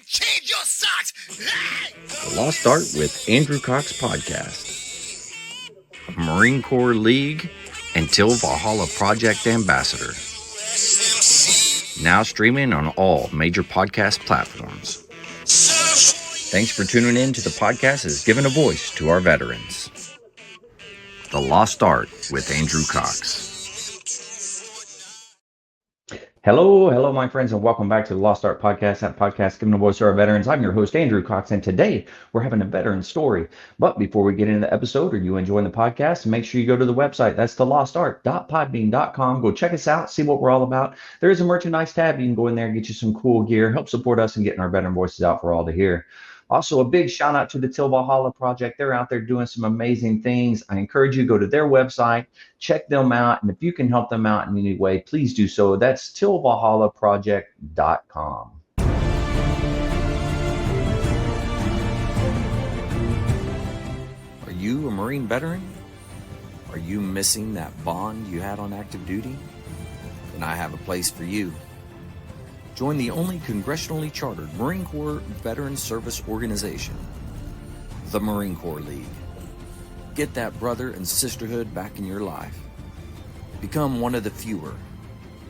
change your socks. Hey! The Lost Art with Andrew Cox podcast. A Marine Corps League and Till Valhalla Project Ambassador. Now streaming on all major podcast platforms. Thanks for tuning in to the podcast that has given a voice to our veterans. The Lost Art with Andrew Cox. Hello, my friends, and welcome back to the Lost Art Podcast, that podcast giving a voice to our veterans. I'm your host, Andrew Cox, and today we're having a veteran story. But before we get into the episode, are you enjoying the podcast? Make sure you go to the website. That's thelostart.podbean.com. Go check us out, see what we're all about. There is a merchandise tab. You can go in there and get you some cool gear, help support us in getting our veteran voices out for all to hear. Also, a big shout out to the Till Valhalla Project. They're out there doing some amazing things. I encourage you to go to their website, check them out, and if you can help them out in any way, please do so. That's tillvalhallaproject.com. Are you a Marine veteran? Are you missing that bond you had on active duty? Then I have a place for you. Join the only congressionally chartered Marine Corps Veteran Service Organization, the Marine Corps League. Get that brother and sisterhood back in your life. Become one of the fewer,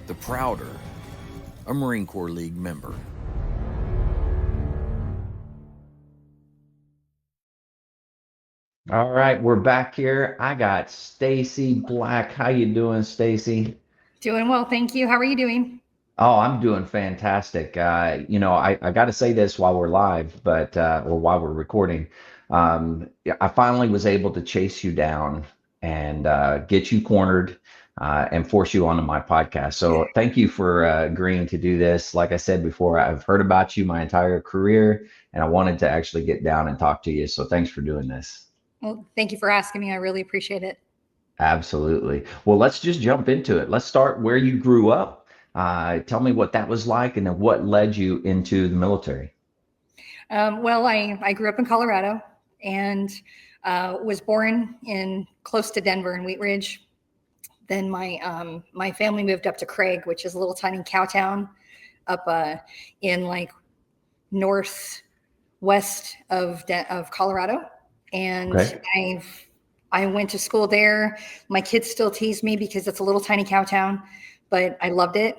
the prouder, a Marine Corps League member. All right, we're back here. I got Stacie Black. How you doing, Stacie? Doing well, thank you. How are you doing? Oh, I'm doing fantastic. I got to say this while we're live, or while we're recording. Yeah, I finally was able to chase you down and get you cornered and force you onto my podcast. So thank you for agreeing to do this. Like I said before, I've heard about you my entire career, and I wanted to actually get down and talk to you. So thanks for doing this. Well, thank you for asking me. I really appreciate it. Absolutely. Well, let's just jump into it. Let's start where you grew up. Tell me what that was like, and then what led you into the military. Well, I grew up in Colorado and was born in close to Denver in Wheat Ridge. Then my family moved up to Craig, which is a little tiny cow town up in like northwest of Colorado. And Okay. I went to school there. My kids still tease me because it's a little tiny cow town, but I loved it.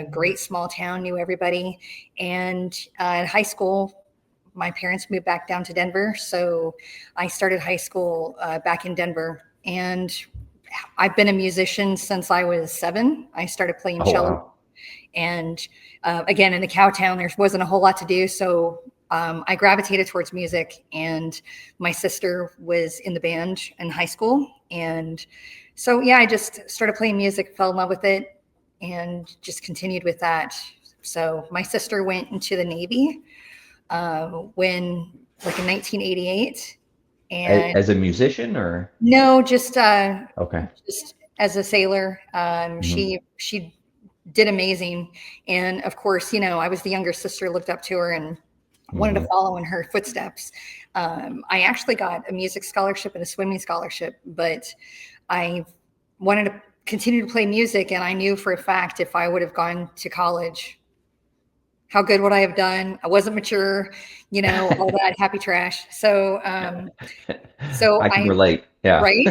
Great small town, knew everybody. And in high school, my parents moved back down to Denver. So I started high school back in Denver. And I've been a musician since I was 7. I started playing cello. Wow. And again, in the cow town, there wasn't a whole lot to do. So I gravitated towards music. And my sister was in the band in high school. And so, yeah, I just started playing music, fell in love with it, and just continued with that. So my sister went into the Navy in 1988. And As a musician, or? No, just Okay. just as a sailor. She did amazing. And of course, I was the younger sister, looked up to her and wanted to follow in her footsteps. I actually got a music scholarship and a swimming scholarship, but I wanted to continue to play music. And I knew for a fact if I would have gone to college, how good would I have done? I wasn't mature, all that happy trash. So I can relate. Yeah. Right.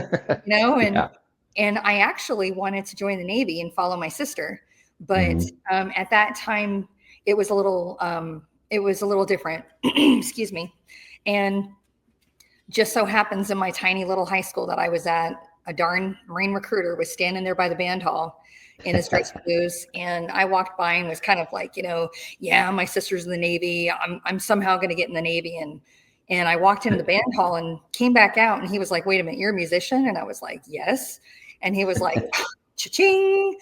Yeah. And I actually wanted to join the Navy and follow my sister. But at that time, it was a little different. Excuse me. And just so happens in my tiny little high school that I was at, a darn Marine recruiter was standing there by the band hall in his dress blues. And I walked by and was kind of like, yeah, my sister's in the Navy. I'm somehow going to get in the Navy. And I walked into the band hall and came back out, and he was like, wait a minute, you're a musician? And I was like, yes. And he was like, cha-ching.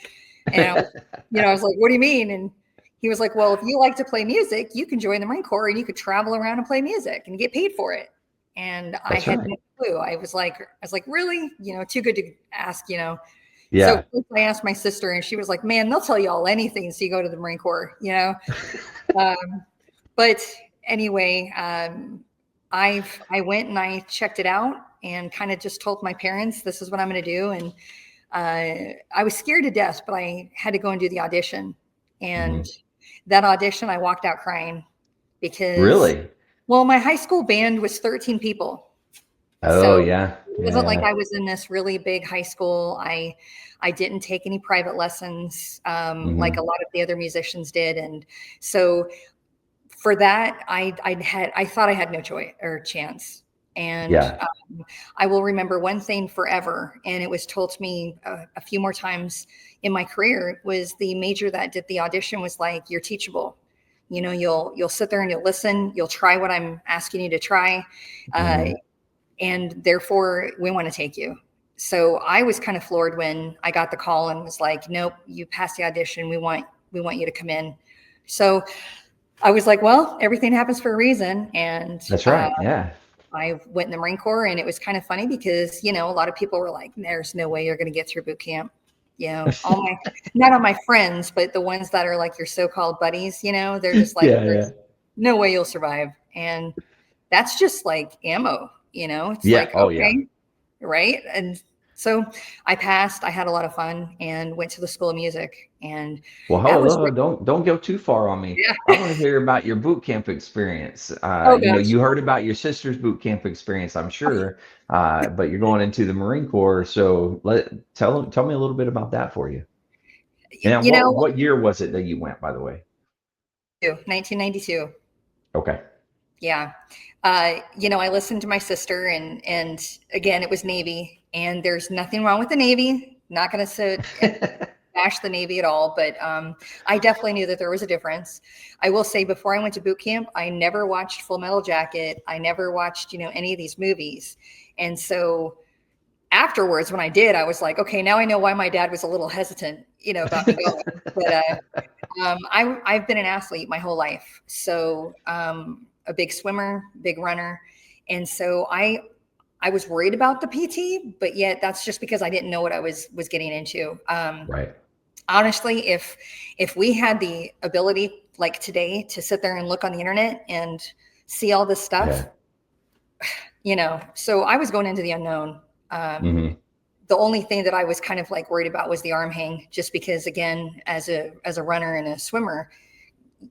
And I was like, what do you mean? And he was like, well, if you like to play music, you can join the Marine Corps and you could travel around and play music and get paid for it. And I had no clue. I was like, really? Too good to ask, Yeah. So I asked my sister, and she was like, man, they'll tell you all anything. So you go to the Marine Corps, But anyway, I went and I checked it out and kind of just told my parents, this is what I'm going to do. And I was scared to death, but I had to go and do the audition. And that audition, I walked out crying because, Really? well, my high school band was 13 people. Oh, So yeah. it Yeah, wasn't like yeah. I was in this really big high school. I didn't take any private lessons, like a lot of the other musicians did. And so for that, I thought I had no choice or chance. And Yeah. I will remember one thing forever, and it was told to me a few more times in my career, was the major that did the audition was like, you're teachable. You know, you'll sit there and you'll listen, you'll try what I'm asking you to try. Uh, Hmm. and therefore we want to take you. So I was kind of floored when I got the call and was like, nope, you passed the audition. We want you to come in. So I was like, well, everything happens for a reason. And That's right. Yeah. I went in the Marine Corps, and it was kind of funny because, a lot of people were like, there's no way you're going to get through boot camp. Not all my friends, but the ones that are like your so-called buddies, they're just like, Yeah, yeah. there's no way you'll survive. And that's just like ammo, it's Yeah. like, Oh, yeah. okay, right. And so I passed, I had a lot of fun and went to the School of Music, and Well, that was, hold on. Don't go too far on me. I yeah. want to hear about your boot camp experience. Oh gosh. You heard about your sister's boot camp experience, I'm sure. But you're going into the Marine Corps, so tell me a little bit about that for you. And You know, what year was it that you went, by the way? 1992. Okay. Yeah. I listened to my sister, and again, it was Navy, and there's nothing wrong with the Navy. Not going to sit and bash the Navy at all, but I definitely knew that there was a difference. I will say, before I went to boot camp, I never watched Full Metal Jacket. I never watched, any of these movies. And so afterwards, when I did, I was like, okay, now I know why my dad was a little hesitant, about me going. But I've been an athlete my whole life. So a big swimmer, big runner. And so I was worried about the PT, but yet that's just because I didn't know what I was getting into. Right. Honestly, if we had the ability like today to sit there and look on the internet and see all this stuff, so I was going into the unknown. Hmm. The only thing that I was kind of like worried about was the arm hang, just because, again, as a runner and a swimmer,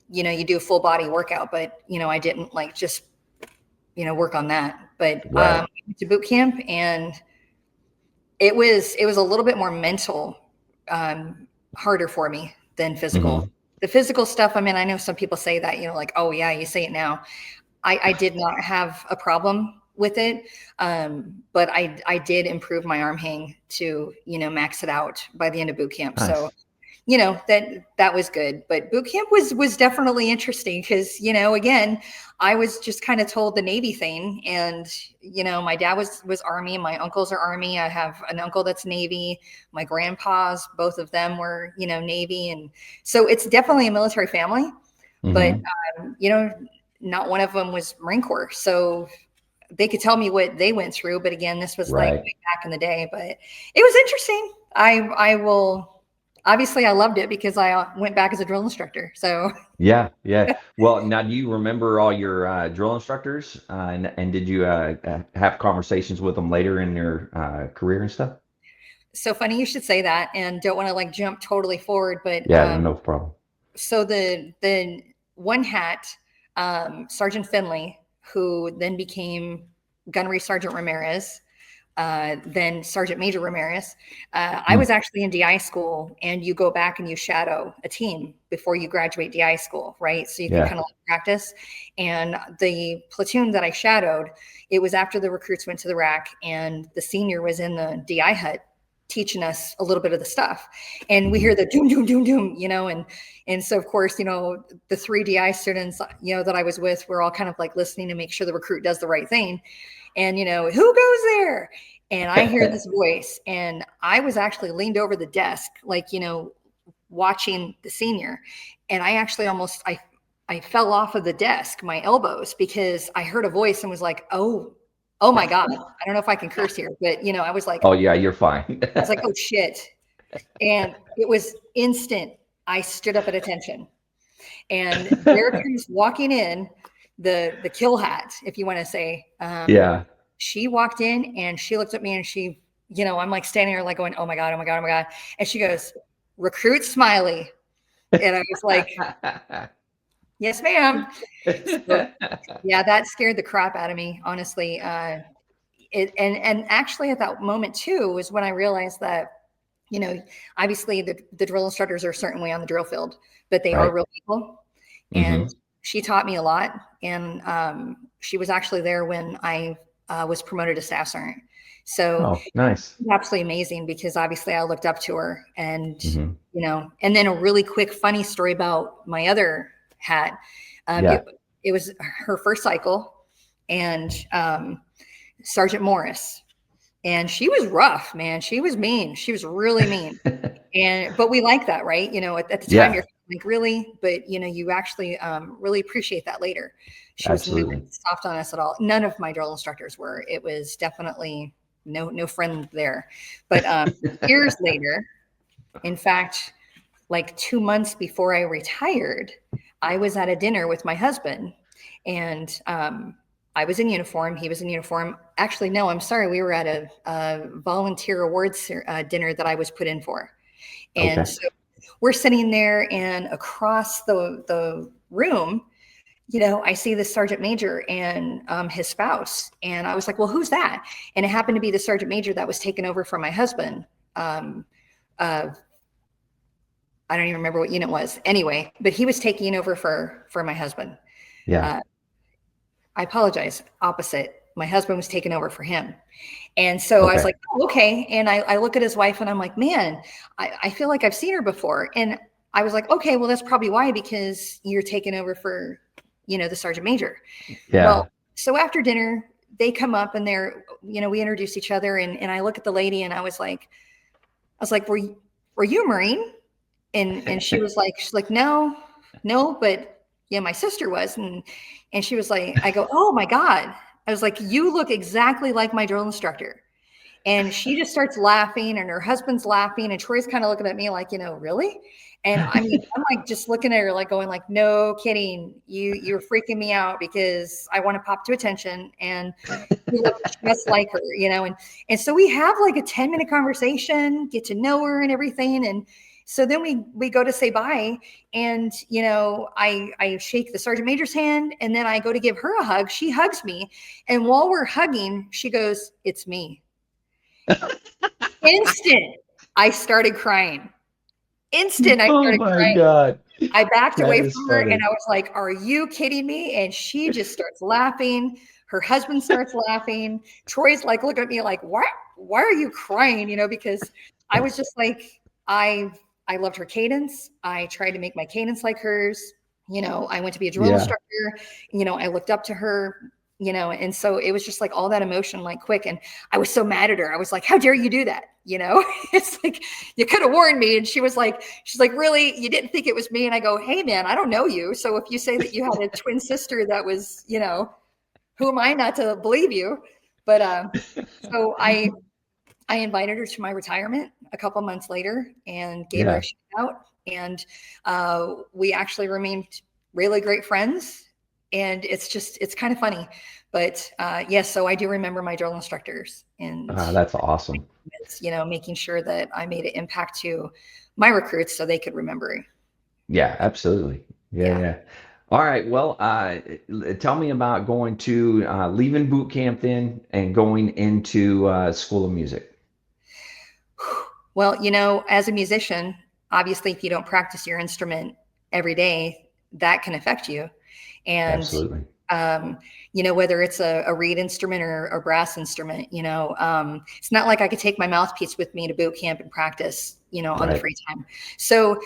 you do a full body workout, but I didn't like just work on that. But Right. to boot camp, and it was a little bit more mental, harder for me than physical. Hmm. The physical stuff, I mean, I know some people say that, like, oh yeah, you say it now. I did not have a problem with it. But I did improve my arm hang to, max it out by the end of boot camp. So, Nice. that was good. But boot camp was definitely interesting because, again, I was just kind of told the Navy thing. And, my dad was Army. My uncles are Army. I have an uncle that's Navy. My grandpas, both of them were, Navy. And so it's definitely a military family. But, Hmm. not one of them was Marine Corps. So they could tell me what they went through. But again, this was like Right. way back in the day. But it was interesting. I will, obviously I loved it because I went back as a drill instructor. So Yeah, yeah. Well, now do you remember all your drill instructors, and did you have conversations with them later in your career and stuff? so funny you should say that, and don't want to like jump totally forward, but Yeah, no problem. so the one hat, Sergeant Finley, who then became Gunnery Sergeant Ramirez, then Sergeant Major Ramirez. I was Hmm. actually in DI school, and you go back and you shadow a team before you graduate DI school, right? So you can Yeah. kind of like practice. And the platoon that I shadowed, it was after the recruits went to the rack, and the senior was in the DI hut teaching us a little bit of the stuff. And we Hmm. hear the doom, doom, doom, doom, and so of course, the three DI students, that I was with were all kind of like listening to make sure the recruit does the right thing. And, who goes there? And I hear this voice, and I was actually leaned over the desk, like, watching the senior. And I actually I fell off of the desk, my elbows, because I heard a voice and was like, oh my God, I don't know if I can curse here, but, I was like, Oh, yeah, you're fine. oh shit. And it was instant. I stood up at attention, and there comes walking in the kill hat, if you want to say. Yeah. She walked in and she looked at me, and she, I'm like standing there like going, oh my God, oh my God, oh my God. And she goes, "Recruit Smiley." And I was like, Yes, ma'am. So, yeah, that scared the crap out of me, honestly. And actually at that moment too was when I realized that, you know, obviously the drill instructors are a certain way on the drill field, but they are Right. real people. And Hmm. she taught me a lot. And she was actually there when I was promoted to staff sergeant. So Oh, nice. absolutely amazing because obviously I looked up to her and, Hmm. and then a really quick funny story about my other hat. Um, Yeah. it, it was her first cycle and Sergeant Morris. And she was rough, man. She was mean. She was really mean. But we like that, right? At the time Yeah, you're like, really? But you actually really appreciate that later. She was not absolutely. soft on us at all. None of my drill instructors were. It was definitely no friend there. But years later, in fact, like 2 months before I retired, I was at a dinner with my husband, and I was in uniform. He was in uniform. Actually, no, I'm sorry. We were at a volunteer awards dinner that I was put in for. And Okay. so we're sitting there, and across the room, I see the sergeant major and his spouse. And I was like, well, who's that? And it happened to be the sergeant major that was taken over from my husband. Uh, I don't even remember what unit it was. Anyway, but he was taking over for my husband. Yeah. Uh, I apologize. Opposite. My husband was taking over for him. And so I was Okay. like, oh, okay. And I look at his wife and I'm like, man, I feel like I've seen her before. And I was like, okay, well, that's probably why, because you're taking over for, the sergeant major. Yeah. Well, so after dinner, they come up and we introduce each other. And I look at the lady and I was like, were you a Marine? And she's like, no, but yeah, my sister was. And she was like, I go, oh my God. I was like, you look exactly like my drill instructor. And she just starts laughing and her husband's laughing. And Troy's kind of looking at me like, really? And I mean, I'm like just looking at her like going like, no kidding. You're freaking me out because I want to pop to attention. And you look just like her, and so we have like a 10-minute conversation, get to know her and everything. And so then we go to say bye. And, I shake the sergeant major's hand and then I go to give her a hug. She hugs me. And while we're hugging, she goes, it's me. Instant. I started crying. Instant. I Oh started my crying. God. I backed That away is from her and funny. I was like, are you kidding me? And she just starts laughing. Her husband starts laughing. Troy's like, look at me like, why are you crying? Because I was just like, I loved her cadence. I tried to make my cadence like hers. I went to be a drill Yeah. instructor. I looked up to her, and so it was just like all that emotion, like quick. And I was so mad at her. I was like, how dare you do that? It's like, you could have warned me. And she's like, really? You didn't think it was me? And I go, hey man, I don't know you. So if you say that you had a twin sister that was, who am I not to believe you? But so I invited her to my retirement a couple months later and gave her a Yeah. shout out. And we actually remained really great friends. And it's kind of funny. But yes, so I do remember my drill instructors and That's awesome. making sure that I made an impact to my recruits so they could remember. Yeah, absolutely. Yeah, Yeah. yeah. All right. Well, tell me about going to leaving boot camp then and going into School of Music. Well, as a musician, obviously, if you don't practice your instrument every day, that can affect you. And, Absolutely. um, whether it's a reed instrument or a brass instrument, it's not like I could take my mouthpiece with me to boot camp and practice, on the Right. free time. So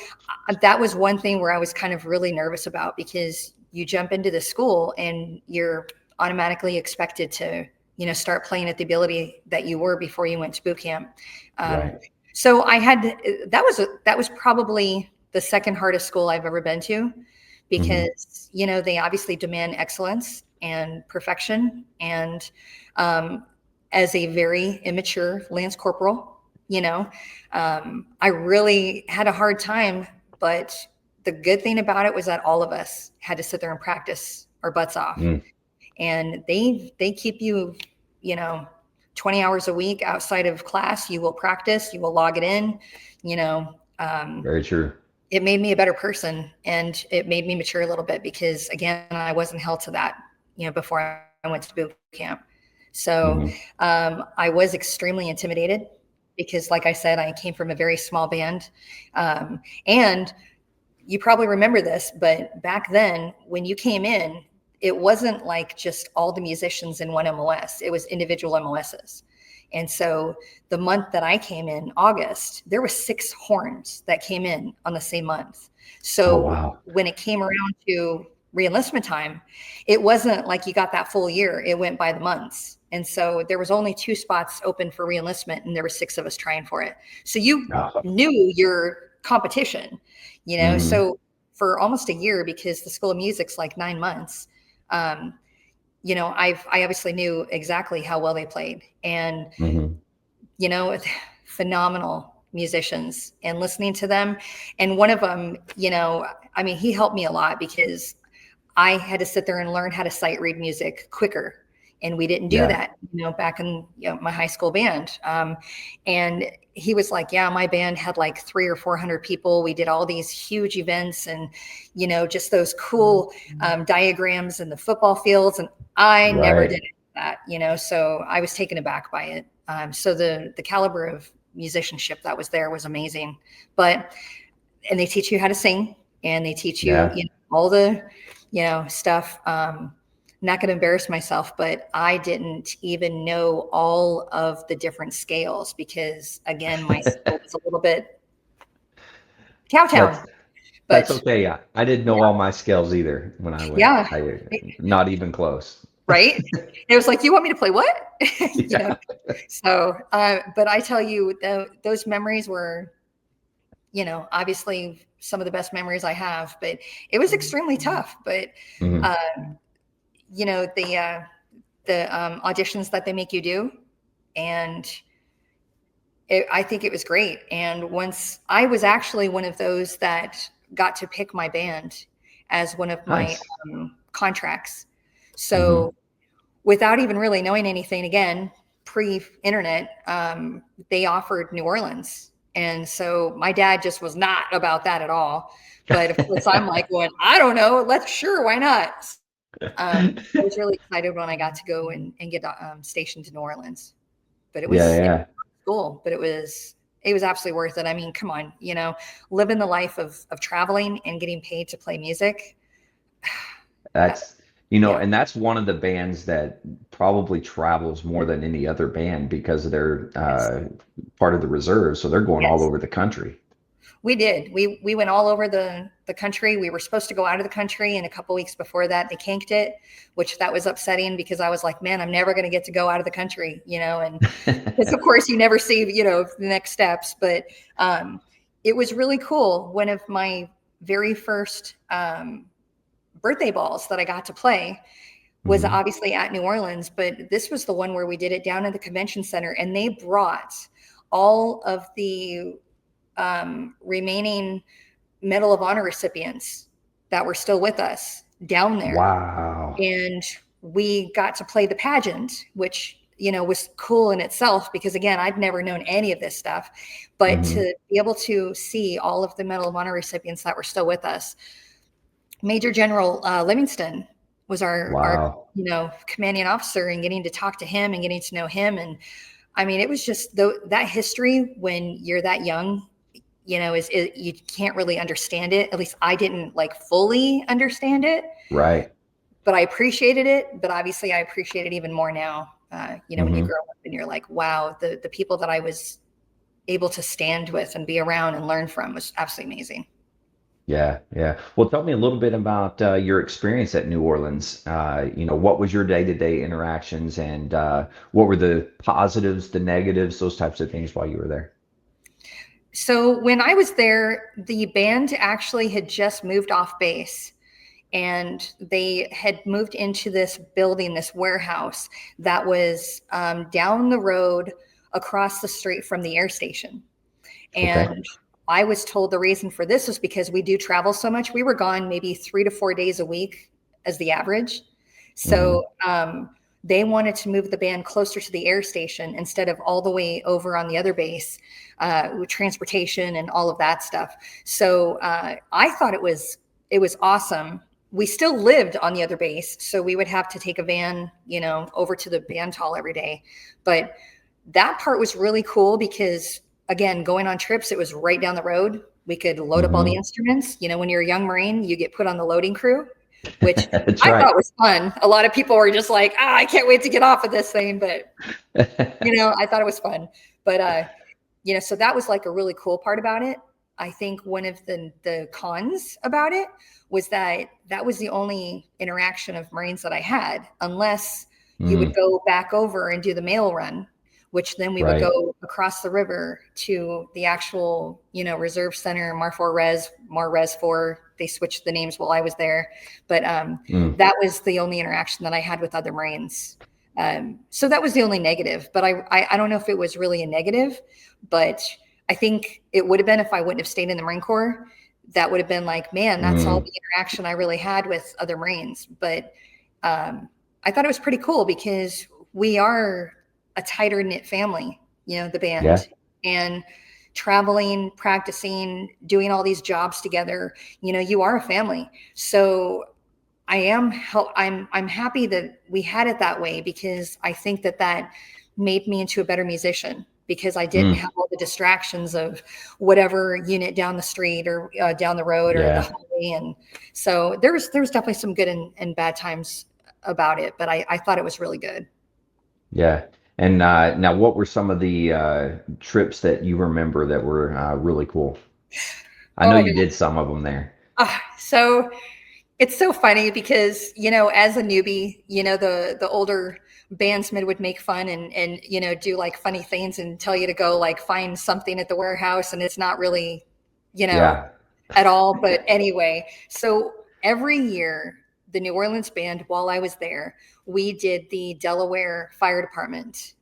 that was one thing where I was kind of really nervous about because you jump into the school and you're automatically expected to, start playing at the ability that you were before you went to boot camp. Um, Right. so that was probably the second hardest school I've ever been to Hmm. because, they obviously demand excellence and perfection. And as a very immature Lance Corporal, I really had a hard time. But the good thing about it was that all of us had to sit there and practice our butts off. Mm, And they keep you, you know, 20 hours a week outside of class. You will practice, you will log it in, you know. very true. it made me a better person, and it made me mature a little bit because, again, I wasn't held to that, before I went to boot camp. So Hmm. I was extremely intimidated because, like I said, I came from a very small band. And you probably remember this, but back then when you came in, it wasn't like just all the musicians in one MOS. It was individual MOSs. And so the month that I came in, August, there were 6 horns that came in on the same month. Oh, So wow. when it came around to reenlistment time, it wasn't like you got that full year. It went by the months. And so there was only 2 spots open for reenlistment, and there were 6 of us trying for it. So you Oh. knew your competition, Hmm. so for almost a year, because the School of Music's like 9 months, I obviously knew exactly how well they played, and Hmm. phenomenal musicians, and listening to them. And one of them, he helped me a lot because I had to sit there and learn how to sight read music quicker. And we didn't do Yeah. that, back in my high school band. And he was like, yeah, my band had like 300 or 400 people. We did all these huge events, and, just those cool diagrams in the football fields. And I never Right. did that, so I was taken aback by it. So the caliber of musicianship that was there was amazing. And they teach you how to sing, and they teach you, Yeah. all the, stuff. Not going to embarrass myself, but I didn't even know all of the different scales because, again, my skill was a little bit That's cowtown. that's But okay. Yeah. I didn't know all my scales either when I went. yeah, Not even close. right. It was like, you want me to play what? you know. Yeah. So, but I tell you, those memories were, obviously some of the best memories I have. But it was extremely tough. But Hmm. uh, the auditions that they make you do, and I think it was great. And once I was actually one of those that got to pick my band as one of my Nice. contracts. Hmm. So without even really knowing anything, again, pre-internet, they offered New Orleans. And so my dad just was not about that at all. But of course, I'm like, well, I don't know. Why not? I was really excited when I got to go and get stationed to New Orleans. But Yeah. it Yeah. was cool. But it was absolutely worth it. I mean, come on, living the life of traveling and getting paid to play music. That, That's, yeah, and that's one of the bands that probably travels more than any other band because they're yes, part of the reserve. So they're going all yes. over the country. We did. We went all over the country. We were supposed to go out of the country, and a couple weeks before that, they canked it, which that was upsetting because I was like, man, I'm never going to get to go out of the country, and because of course you never see, the next steps. But it was really cool. One of my very first birthday balls that I got to play was Hmm. obviously at New Orleans, but this was the one where we did it down in the convention center, and they brought all of the remaining Medal of Honor recipients that were still with us down there. Wow. And we got to play the pageant, which, was cool in itself because, again, I'd never known any of this stuff. But Hmm. to be able to see all of the Medal of Honor recipients that were still with us, Major General Livingston was our Wow. commanding officer, and getting to talk to him and getting to know him. And I mean, it was just that history when you're that young, you can't really understand it. At least I didn't like fully understand it, Right. but I appreciated it. But obviously I appreciate it even more now. When you Hmm. grow up and you're like, wow, the people that I was able to stand with and be around and learn from was absolutely amazing. Yeah, yeah. Well, tell me a little bit about your experience at New Orleans. What was your day-to-day interactions and what were the positives, the negatives, those types of things while you were there? So when I was there, the band actually had just moved off base, and they had moved into this building, this warehouse that was down the road across the street from the air station. Okay. And I was told the reason for this was because we do travel so much. We were gone maybe 3 to 4 days a week as the average. Hmm. So they wanted to move the band closer to the air station instead of all the way over on the other base, with transportation and all of that stuff. So I thought it was awesome. We still lived on the other base, so we would have to take a van, over to the band hall every day. But that part was really cool because, again, going on trips, it was right down the road. We could load up all the instruments. When you're a young Marine, you get put on the loading crew, which That's I right. thought was fun. A lot of people were just like, I can't wait to get off of this thing. But, I thought it was fun. But, so that was like a really cool part about it. I think one of the cons about it was that was the only interaction of Marines that I had, unless you would go back over and do the mail run, which then we would go across the river to the actual, reserve center, Mar 4. They switched the names while I was there. But that was the only interaction that I had with other Marines. So that was the only negative. But I don't know if it was really a negative, but I think it would have been if I wouldn't have stayed in the Marine Corps. That would have been like, man, that's all the interaction I really had with other Marines. But I thought it was pretty cool because we are a tighter knit family, the band, and traveling, practicing, doing all these jobs together, you are a family. So I'm happy that we had it that way, because I think that made me into a better musician, because I didn't have all the distractions of whatever unit down the street or down the road or the hallway. And so there's definitely some good and bad times about it, but I thought it was really good. Yeah. And now, what were some of the trips that you remember that were really cool? I know you did some of them there. So it's so funny because, as a newbie, the older bandsmen would make fun and do like funny things and tell you to go like find something at the warehouse, and it's not really, at all. But anyway, so every year, the New Orleans band, while I was there, we did the Delaware Fire Department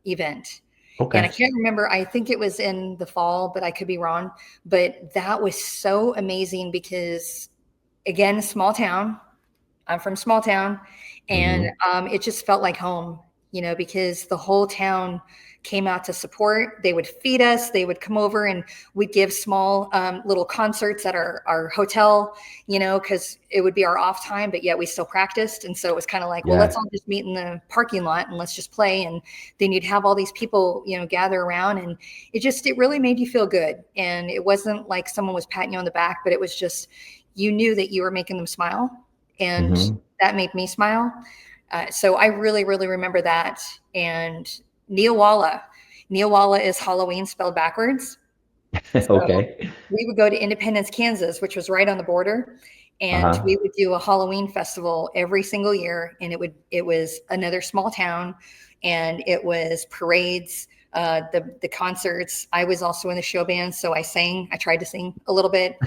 event. Okay. And I can't remember, I think it was in the fall, but I could be wrong. But that was so amazing because, again, small town. I'm from small town. And it just felt like home, because the whole town came out to support. They would feed us. They would come over and we'd give small little concerts at our hotel, because it would be our off time, but yet we still practiced. And so it was kind of like, well, let's all just meet in the parking lot and let's just play. And then you'd have all these people, gather around, and it really made you feel good. And it wasn't like someone was patting you on the back, but it was just, you knew that you were making them smile, and that made me smile. So I really, really remember that. And Neil Walla is Halloween spelled backwards. So Okay. we would go to Independence, Kansas, which was right on the border. And we would do a Halloween festival every single year. And it was another small town, and it was parades, the concerts. I was also in the show band, so I tried to sing a little bit.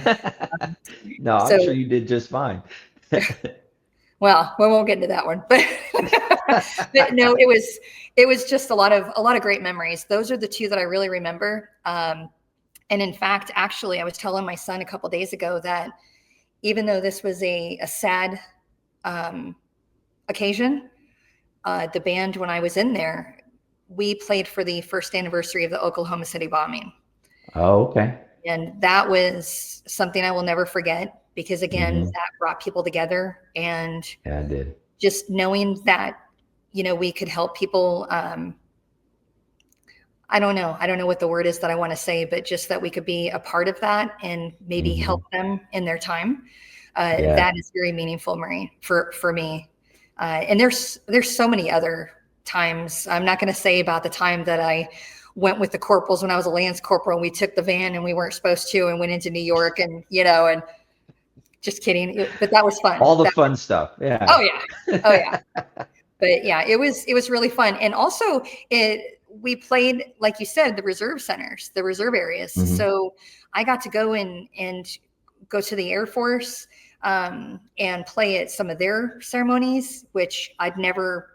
No, I'm sure you did just fine. Well, we won't get into that one, but, but no, it was just a lot of great memories. Those are the two that I really remember. And in fact, actually, I was telling my son a couple of days ago that even though this was a sad occasion, the band, when I was in there, we played for the first anniversary of the Oklahoma City bombing. Oh, okay. And that was something I will never forget, because again, that brought people together. And Yeah, I did. just knowing that, we could help people. I don't know what the word is that I want to say, but just that we could be a part of that and maybe help them in their time. That is very meaningful, Marie, for me. And there's so many other times. I'm not going to say about the time that I went with the corporals when I was a Lance Corporal, and we took the van and we weren't supposed to, and went into New York, and, and just kidding. But that was fun. All the fun stuff. Yeah. Oh yeah. But yeah, it was really fun. And also we played, like you said, the reserve centers, the reserve areas. So I got to go and go to the Air Force and play at some of their ceremonies, which I'd never,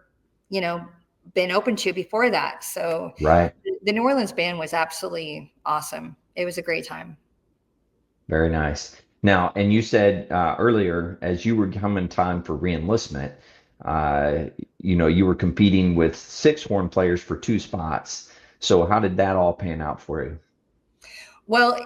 been open to before that. So the New Orleans band was absolutely awesome. It was a great time. Very nice. Now, and you said earlier, as you were coming time for reenlistment, you were competing with 6 horn players for 2 spots. So how did that all pan out for you? Well,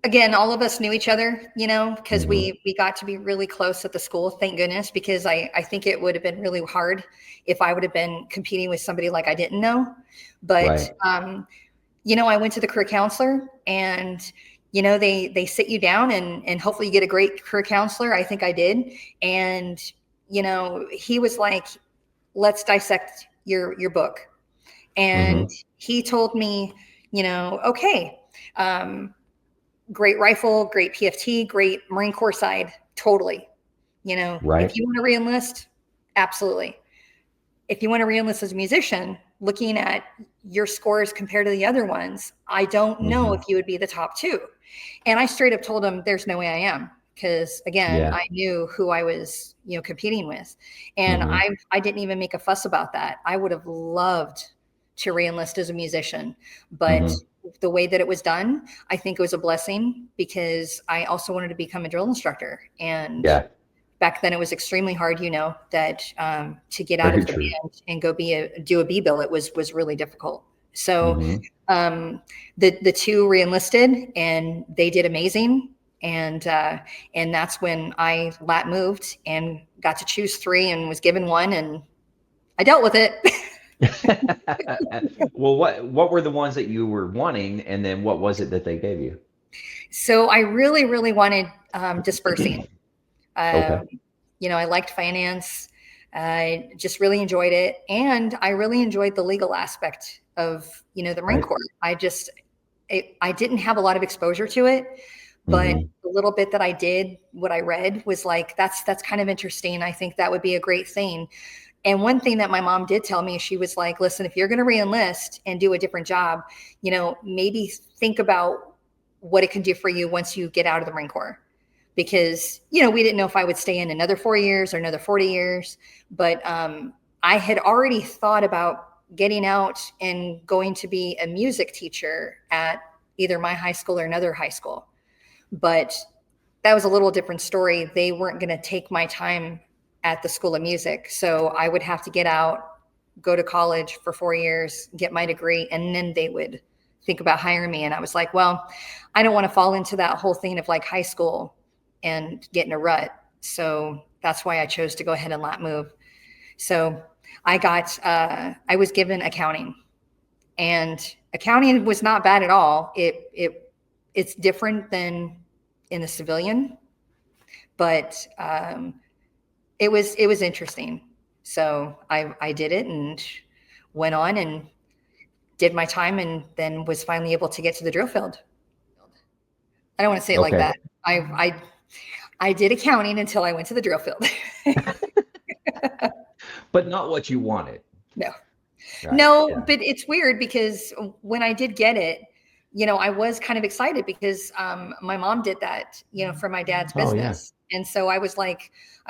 again, all of us knew each other, because Mm-hmm. we got to be really close at the school, thank goodness, because I think it would have been really hard if I would have been competing with somebody like I didn't know. But, Right. I went to the career counselor, and, they sit you down, and hopefully you get a great career counselor. I think I did. And, he was like, let's dissect your book. And Mm-hmm. he told me, okay, great rifle, great PFT, great Marine Corps side, totally. If Right. you want to reenlist, absolutely. If you want to reenlist as a musician, looking at your scores compared to the other ones, I don't know Mm-hmm. if you would be the top 2. And I straight up told him, there's no way I am. Because again, Yeah. I knew who I was, competing with. And Mm-hmm. I didn't even make a fuss about that. I would have loved to reenlist as a musician, but Mm-hmm. the way that it was done, I think it was a blessing, because I also wanted to become a drill instructor. And Yeah. back then it was extremely hard, that to get out Very of the true. band and go do a B-bill, it was really difficult. So Mm-hmm. the 2 reenlisted, and they did amazing. And that's when I lat moved and got to choose 3 and was given 1, and I dealt with it. Well, what were the ones that you were wanting, and then what was it that they gave you? So I really, really wanted dispersing. Okay. I liked finance. I just really enjoyed it. And I really enjoyed the legal aspect of, the Marine Right. Corps. I didn't have a lot of exposure to it, but Mm-hmm. the little bit that I did, what I read was like, that's kind of interesting. I think that would be a great thing. And one thing that my mom did tell me, she was like, listen, if you're going to reenlist and do a different job, maybe think about what it can do for you once you get out of the Marine Corps. Because, we didn't know if I would stay in another 4 years or another 40 years. But I had already thought about getting out and going to be a music teacher at either my high school or another high school. But that was a little different story. They weren't going to take my time at the School of Music. So I would have to get out, go to college for 4 years, get my degree, and then they would think about hiring me. And I was like, well, I don't want to fall into that whole thing of like high school and get in a rut. So that's why I chose to go ahead and lat move. So I was given accounting, and accounting was not bad at all. It's different than in the civilian, but it was interesting. So I did it and went on and did my time, and then was finally able to get to the drill field. I don't want to say it like Okay. that. I did accounting until I went to the drill field. But not what you wanted. No, Right. no, Yeah. but it's weird because when I did get it, I was kind of excited because my mom did that, for my dad's Oh, yeah. business. And so I was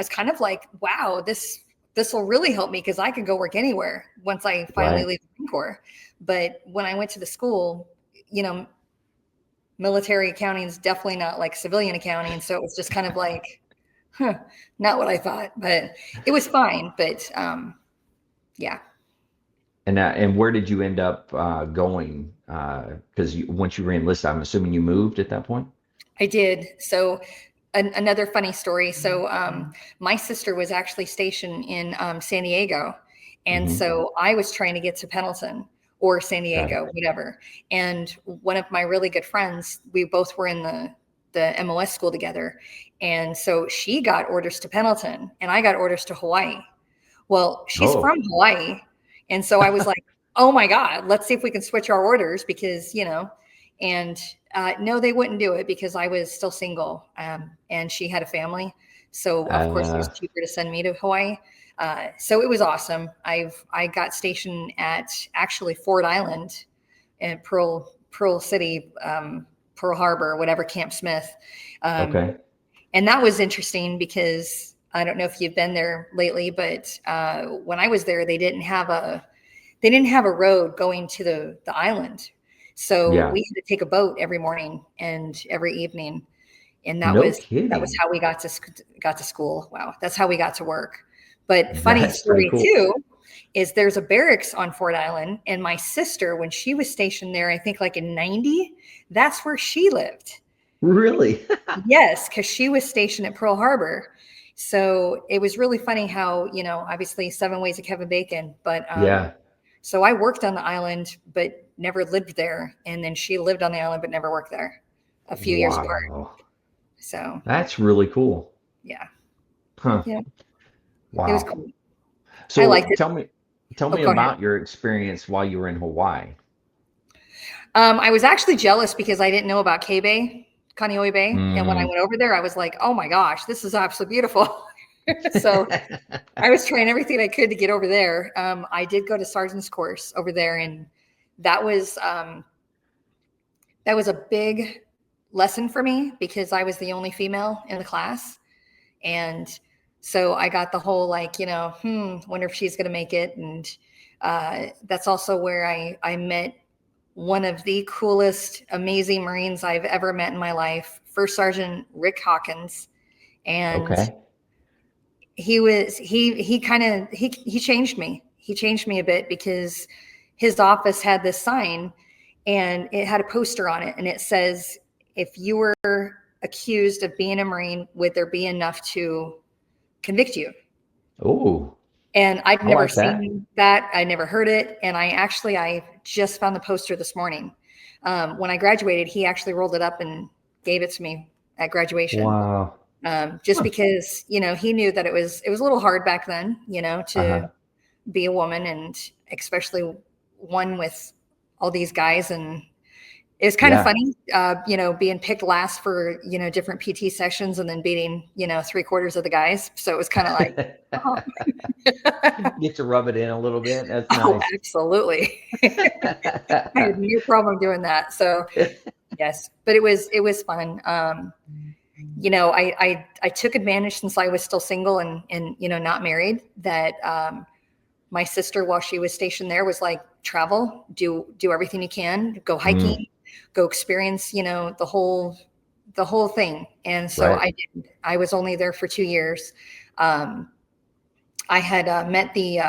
kind of like, wow, this will really help me because I can go work anywhere once I finally Right. leave the Marine Corps. But when I went to the school, military accounting is definitely not like civilian accounting. So it was just kind of like, not what I thought, but it was fine. But yeah. And where did you end up going? Because once you reenlisted, I'm assuming you moved at that point. I did. So another funny story. So my sister was actually stationed in San Diego. And Mm-hmm. so I was trying to get to Pendleton or San Got it. Diego, whatever. And one of my really good friends, we both were in the MOS school together. And so she got orders to Pendleton and I got orders to Hawaii. Well, she's Oh. from Hawaii. And so I was like, oh my God, let's see if we can switch our orders because, and no, they wouldn't do it because I was still single and she had a family. So of course it was cheaper to send me to Hawaii. So it was awesome. I got stationed at actually Ford Island in Pearl City, Pearl Harbor, whatever, Camp Smith. Okay. And that was interesting because I don't know if you've been there lately, but when I was there, they didn't have a road going to the island. So Yeah. we had to take a boat every morning and every evening. And that No was kidding. how we got to school. Wow. That's how we got to work. But funny That's pretty story cool. too, is there's a barracks on Ford Island, and my sister, when she was stationed there, I think like in 90, that's where she lived. Really? Yes, because she was stationed at Pearl Harbor. So it was really funny how, obviously 7 Ways of Kevin Bacon, but Yeah. so I worked on the island, but never lived there. And then she lived on the island, but never worked there a few years apart. Wow. So That's really cool. yeah. Huh. Yeah. Wow. It was cool. I So liked it. tell me Oh, go ahead. about your experience while you were in Hawaii. I was actually jealous because I didn't know about K-Bay, Kaneohe Bay. And when I went over there, I was like, oh my gosh, this is absolutely beautiful. So I was trying everything I could to get over there. I did go to sergeant's course over there, and that was a big lesson for me because I was the only female in the class. And so I got the whole wonder if she's going to make it. And that's also where I met one of the coolest, amazing Marines I've ever met in my life, First Sergeant Rick Hawkins. And he changed me. He changed me a bit because his office had this sign and it had a poster on it. And it says, if you were accused of being a Marine, would there be enough to convict you? Oh. And I'd never seen that. I never heard it. And I just found the poster this morning. When I graduated, he actually rolled it up and gave it to me at graduation. Wow. Just because, he knew that it was a little hard back then, to be a woman, and especially one with all these guys. And it was kind of funny, being picked last for, different PT sessions and then beating, 3/4 of the guys. So it was kind of like, oh. Get to rub it in a little bit. That's nice. Oh, absolutely. I had no problem doing that. So yes, but it was fun. I took advantage, since I was still single and not married, that my sister, while she was stationed there, was like, travel, do everything you can, go hiking, go experience, the whole thing. And so I did. I was only there for 2 years. I had met the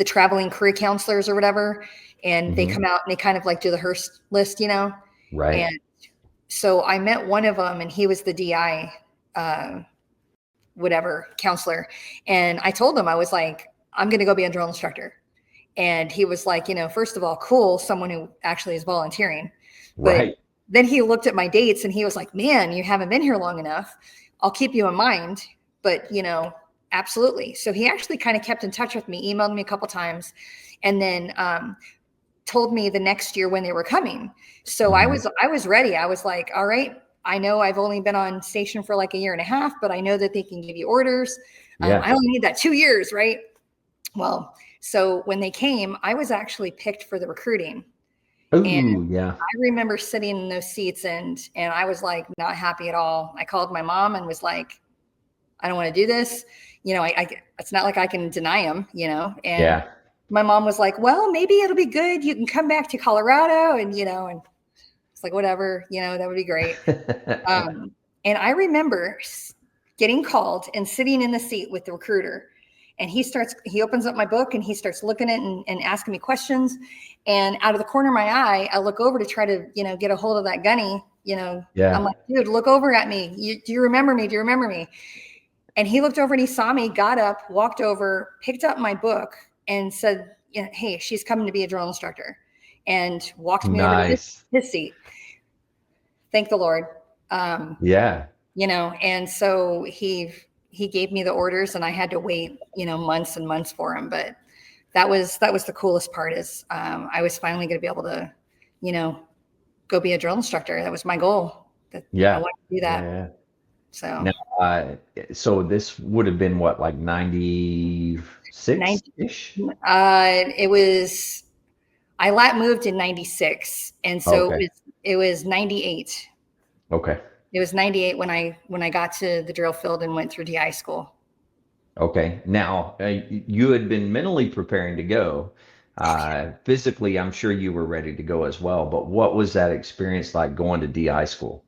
traveling career counselors or whatever, and they come out and they kind of like do the Hearst list, Right. And so I met one of them, and he was the DI, whatever counselor. And I told him, I was like, I'm going to go be a drill instructor. And he was like, first of all, cool, someone who actually is volunteering. But then he looked at my dates and he was like, man, you haven't been here long enough. I'll keep you in mind. But, absolutely. So he actually kind of kept in touch with me, emailed me a couple times, and then told me the next year when they were coming. So I was ready. I was like, all right, I know I've only been on station for like 1.5 years, but I know that they can give you orders. I only need that 2 years, right? Well, so when they came, I was actually picked for the recruiting. Ooh, and yeah. I remember sitting in those seats and I was like, not happy at all. I called my mom and was like, I don't want to do this. It's not like I can deny him, and my mom was like, well, maybe it'll be good. You can come back to Colorado and it's like, whatever, that would be great. And I remember getting called and sitting in the seat with the recruiter. And he opens up my book and he starts looking at it and asking me questions. And out of the corner of my eye, I look over to try to, get a hold of that gunny, I'm like, dude, look over at me. Do you remember me? Do you remember me? And he looked over and he saw me, got up, walked over, picked up my book and said, hey, she's coming to be a drill instructor, and walked me over to his seat. Thank the Lord. And so he gave me the orders and I had to wait, months and months for him. But that was the coolest part is I was finally going to be able to, go be a drill instructor. That was my goal. I wanted to do that. Yeah. So now, so this would have been what, like 96-ish? It was, I moved in 96. And so it was 98. Okay. It was 98 when I got to the drill field and went through DI school. Okay. Now, you had been mentally preparing to go. Physically, I'm sure you were ready to go as well. But what was that experience like going to DI school?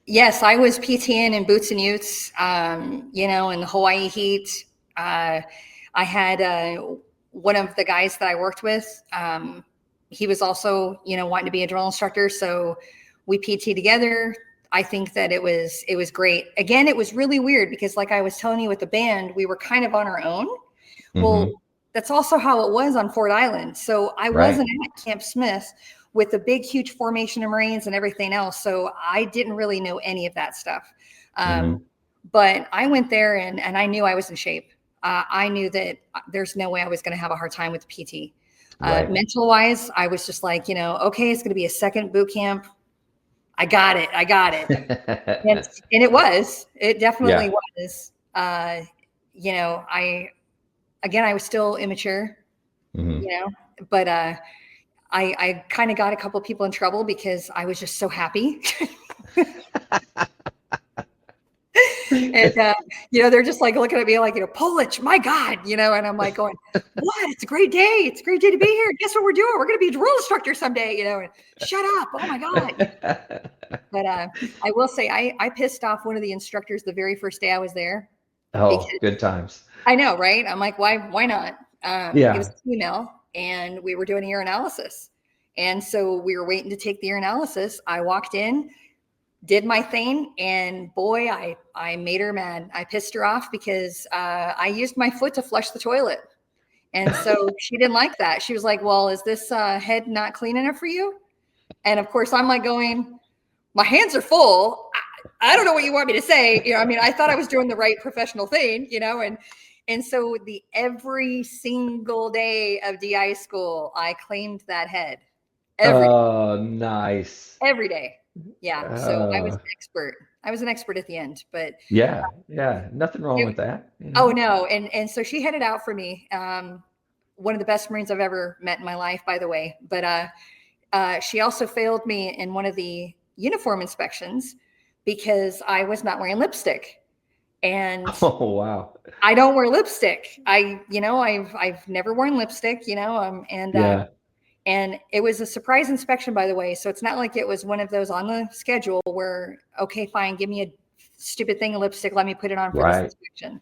Yes, I was PTing in boots and utes, in the Hawaii heat. I had one of the guys that I worked with. He was also, wanting to be a drill instructor. So we PT together. I think that it was great. Again, it was really weird because like I was telling you with the band, we were kind of on our own. Well, that's also how it was on Fort Island. So I wasn't at Camp Smith with the big, huge formation of Marines and everything else. So I didn't really know any of that stuff. But I went there and I knew I was in shape. I knew that there's no way I was going to have a hard time with PT. Mental wise, I was just like, okay, it's going to be a second boot camp. I got it. And it definitely was. I was still immature, but I kind of got a couple of people in trouble because I was just so happy. And, they're just like looking at me like, Polish, my God, and I'm like going, what? It's a great day. It's a great day to be here. Guess what we're doing? We're going to be a drill instructor someday, and shut up. Oh my God. But I will say I pissed off one of the instructors the very first day I was there. Oh, good times. I know, right? I'm like, why not? It was a female and we were doing ear analysis. And so we were waiting to take the ear analysis. I walked in, did my thing, and boy, I made her mad. I pissed her off because I used my foot to flush the toilet. And so she didn't like that. She was like, well, is this head not clean enough for you? And of course, I'm like going, my hands are full. I don't know what you want me to say. I thought I was doing the right professional thing, and so every single day of DI school, I claimed that head. Nice. Every day. Yeah. So I was an expert. I was an expert at the end, but yeah, nothing wrong with that. Oh no. And so she headed out for me. One of the best Marines I've ever met in my life, by the way. But she also failed me in one of the uniform inspections because I was not wearing lipstick. And oh wow, I don't wear lipstick. I've never worn lipstick, and it was a surprise inspection, by the way. So it's not like it was one of those on the schedule where, okay, fine, give me a stupid thing of lipstick, let me put it on for this inspection.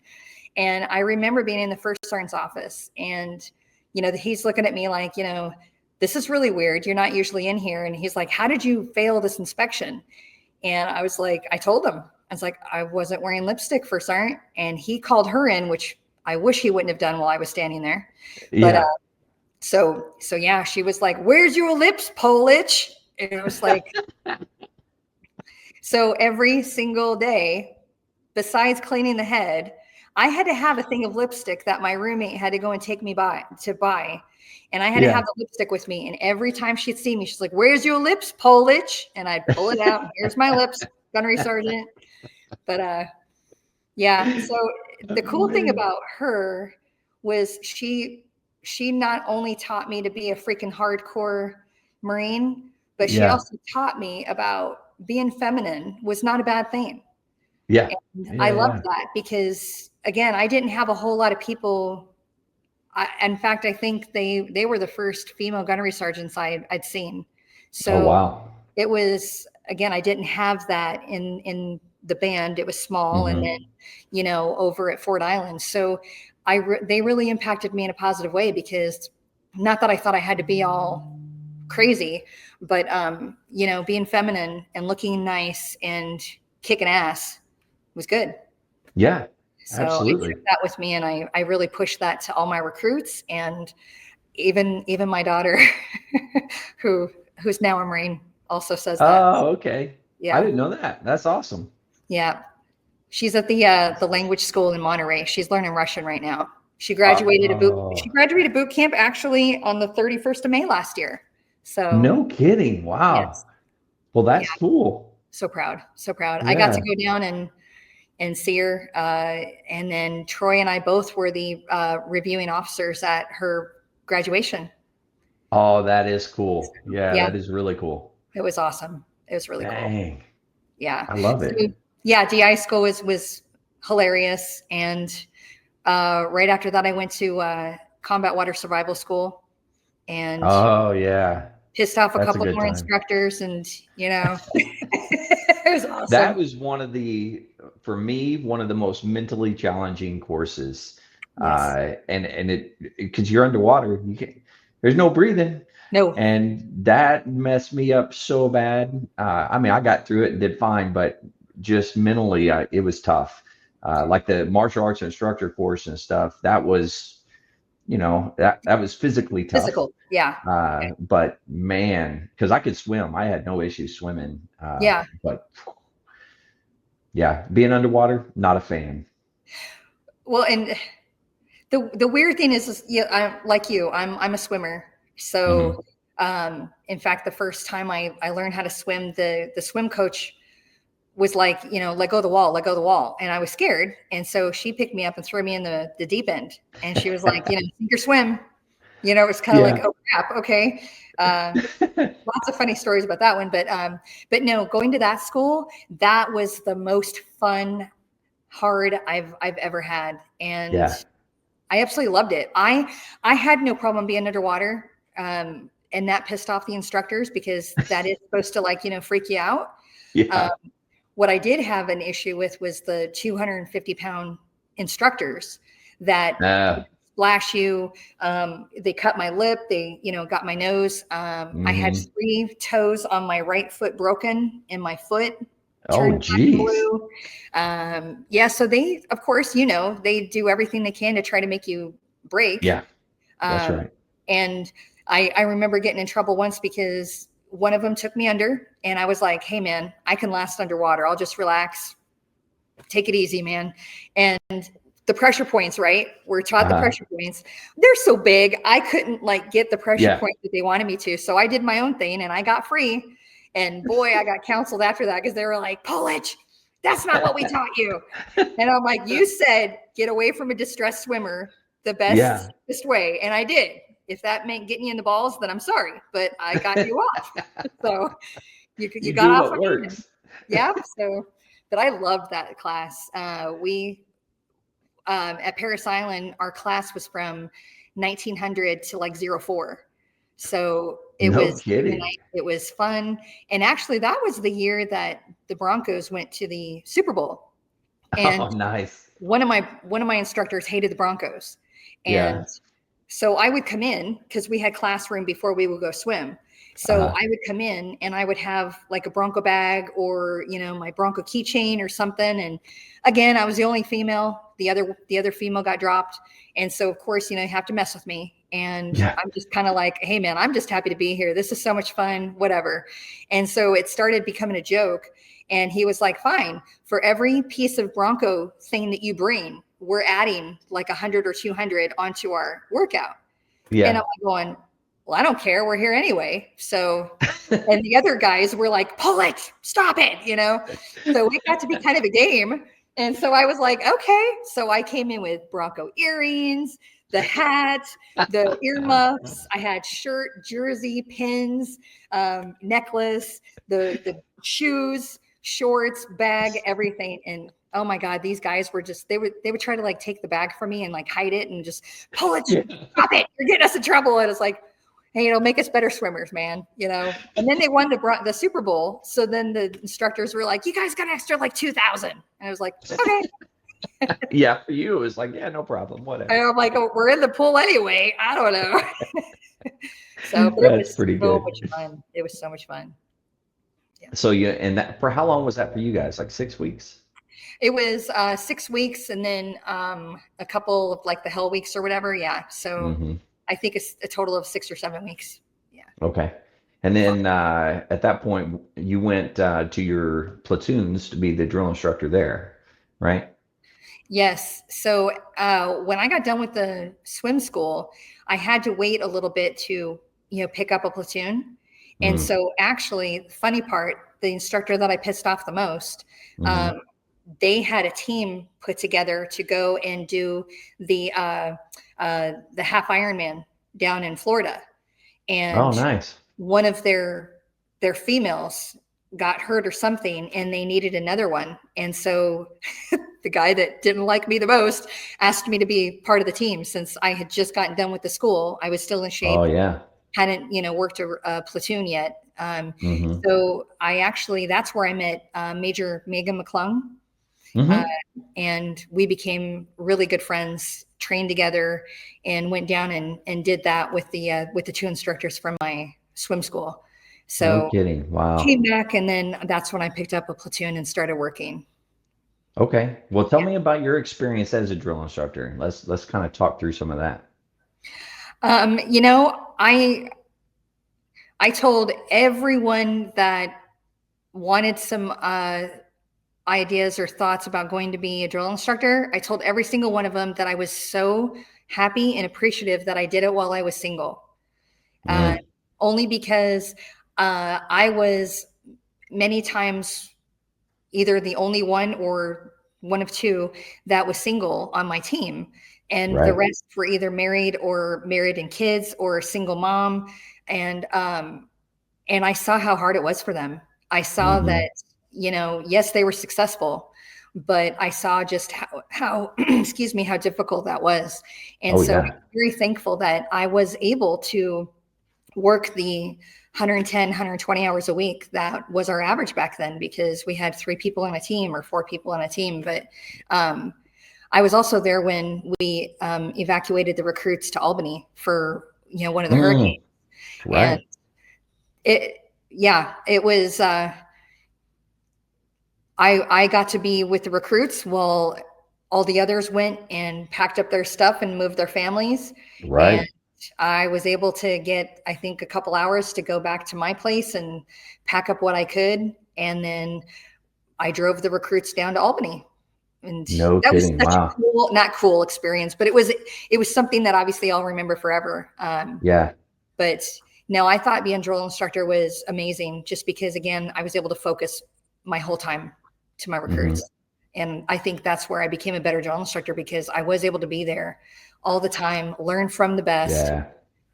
And I remember being in the first sergeant's office, and he's looking at me like, this is really weird. You're not usually in here. And he's like, how did you fail this inspection? And I was like, I told him. I was like, I wasn't wearing lipstick for sergeant. And he called her in, which I wish he wouldn't have done while I was standing there. But so yeah, she was like, where's your lips, Polish? And it was like, so every single day, besides cleaning the head, I had to have a thing of lipstick that my roommate had to go and take me to buy. And I had to have the lipstick with me. And every time she'd see me, she's like, where's your lips, Polish? And I'd pull it out. Here's my lips, gunnery sergeant. But so the cool thing about her was she not only taught me to be a freaking hardcore Marine, but she also taught me about being feminine was not a bad thing. Yeah. And I loved that because, again, I didn't have a whole lot of people. In fact, I think they were the first female gunnery sergeants I'd seen. So it was, again, I didn't have that in the band. It was small. And then, over at Fort Island. So they really impacted me in a positive way because not that I thought I had to be all crazy, but, being feminine and looking nice and kicking ass was good. Yeah, so absolutely. I took that with me, and I really pushed that to all my recruits, and even my daughter, who's now a Marine, also says that. Oh, okay. Yeah, I didn't know that. That's awesome. Yeah, she's at the language school in Monterey. She's learning Russian right now. She graduated boot camp actually on the 31st of May last year. So no kidding. Wow. Yes. Well, that's cool. So proud. Yeah. I got to go down and see her. And then Troy and I both were the reviewing officers at her graduation. Oh, that is cool. Yeah, that is really cool. It was awesome. It was really cool. Yeah. I love it. So, yeah, DI school was hilarious. And right after that, I went to combat water survival school. And pissed off a couple more instructors, and it was awesome. That was for me, one of the most mentally challenging courses. Yes. And because you're underwater, there's no breathing. No. And that messed me up so bad. I mean, I got through it and did fine, but just mentally, it was tough. Like the martial arts instructor course and stuff, that was, that was physically tough. Physical. Yeah. But man, because I could swim, I had no issue swimming. Yeah. But yeah, being underwater, not a fan. Well, and the weird thing is yeah, like you, I'm a swimmer. Hmm. So, in fact, the first time I learned how to swim, the swim coach was like, let go of the wall, let go of the wall. And I was scared. And so she picked me up and threw me in the deep end. And she was like, sink or swim. It's kind of like, Yeah. oh crap. Okay. Lots of funny stories about that one. But no, going to that school, that was the most fun, hard I've ever had. And Yeah. I absolutely loved it. I had no problem being underwater. And that pissed off the instructors because that is supposed to freak you out. Yeah. What I did have an issue with was the 250-pound instructors that Uh, splash you. They cut my lip. They, got my nose. I had mhm. 3 toes on my right foot broken in my foot. Oh, Turned black and geez. blue. Yeah. So they, of course, they do everything they can to try to make you break. Yeah, that's right. And I remember getting in trouble once because one of them took me under and I was like, hey man, I can last underwater. I'll just relax. Take it easy, man. And the pressure points, right? We're taught the Uh-huh. pressure points. They're so big. I couldn't get the pressure Yeah. point that they wanted me to. So I did my own thing and I got free. And boy, I got counseled after that because they were like, Polish, that's not what we taught you. And I'm like, you said get away from a distressed swimmer the Yeah. best way. And I did. If that meant getting you in the balls, then I'm sorry, but I got you off. So you You got do off what on me. works. Yeah. So, but I loved that class. We at Paris Island, our class was from 1900 to like 04. So it No was kidding. it was fun. And actually that was the year that the Broncos went to the Super Bowl. And Oh, nice. one of my instructors hated the Broncos. Yeah. And so I would come in because we had classroom before we would go swim. So Uh-huh. I would come in and I would have like a Bronco bag or, my Bronco keychain or something. And again, I was the only female. The other female got dropped. And so of course, you have to mess with me. And Yeah. I'm just kind of like, hey man, I'm just happy to be here. This is so much fun, whatever. And so it started becoming a joke. And he was like, fine, for every piece of Bronco thing that you bring, we're adding like 100 or 200 onto our workout. And I'm Yeah. like going, well, I don't care. We're here anyway. So, and the other guys were like, pull it, stop it, So it got to be kind of a game. And so I was like, okay. So I came in with Bronco earrings, the hat, the earmuffs. I had shirt, jersey, pins, necklace, the shoes, shorts, bag, everything. And oh my God, these guys were just, they would try to take the bag from me and hide it and just pull it, Yeah. stop it, you're getting us in trouble. And it's like, hey, it'll make us better swimmers, man. And then they won the Super Bowl. So then the instructors were like, you guys got an extra 2,000. And I was like, okay. Yeah. For you, it was like, yeah, no problem. Whatever. And I'm like, oh, we're in the pool anyway. I don't know. So, but it That's was pretty so good. much fun. It was so much fun. Yeah. So and that for how long was that for you guys? Like 6 weeks? It was 6 weeks and then a couple of the hell weeks or whatever. Yeah. So Hmm. I think it's a total of 6 or 7 weeks. Yeah. Okay. And then at that point, you went to your platoons to be the drill instructor there, right? Yes. So when I got done with the swim school, I had to wait a little bit to, pick up a platoon. And Mm-hmm. so actually, the funny part, the instructor that I pissed off the most, Mm-hmm. they had a team put together to go and do the half Ironman down in Florida. Oh, And nice. one of their females got hurt or something and they needed another one. And so the guy that didn't like me the most asked me to be part of the team since I had just gotten done with the school. I was still in shape, Oh, yeah. hadn't, worked a platoon yet. Mm-hmm. So that's where I met Major Megan McClung. Mm-hmm. And we became really good friends. trained together and went down and did that with the two instructors from my swim school. No So kidding. Wow. came back, and then that's when I picked up a platoon and started working. Okay. Well, tell me about your experience as a drill instructor. Let's kind of talk through some of that. You know, I told everyone that wanted some ideas or thoughts about going to be a drill instructor. I told every single one of them that I was so happy and appreciative that I did it while I was single. Only because I was many times either the only one or one of two that was single on my team. And Right. the rest were either married or married and kids or a single mom. And I saw how hard it was for them. I saw that, you know, yes, they were successful, but I saw just how excuse me, how difficult that was. And Oh, so yeah. I'm very thankful that I was able to work the 110, 120 hours a week. That was our average back then, because we had 3 people on a team or 4 people on a team. But I was also there when we evacuated the recruits to Albany for, you know, one of the hurricanes. Right. And it was, I got to be with the recruits while all the others went and packed up their stuff and moved their families. Right. And I was able to get, I think, a couple hours to go back to my place and pack up what I could. And then I drove the recruits down to Albany. And No that was kidding. such Wow. a cool, not cool experience, but it was something that obviously I'll remember forever. Yeah. But no, I thought being a drill instructor was amazing, just because, again, I was able to focus my whole time to my recruits. And I think that's where I became a better drill instructor, because I was able to be there all the time, learn from the best. Yeah.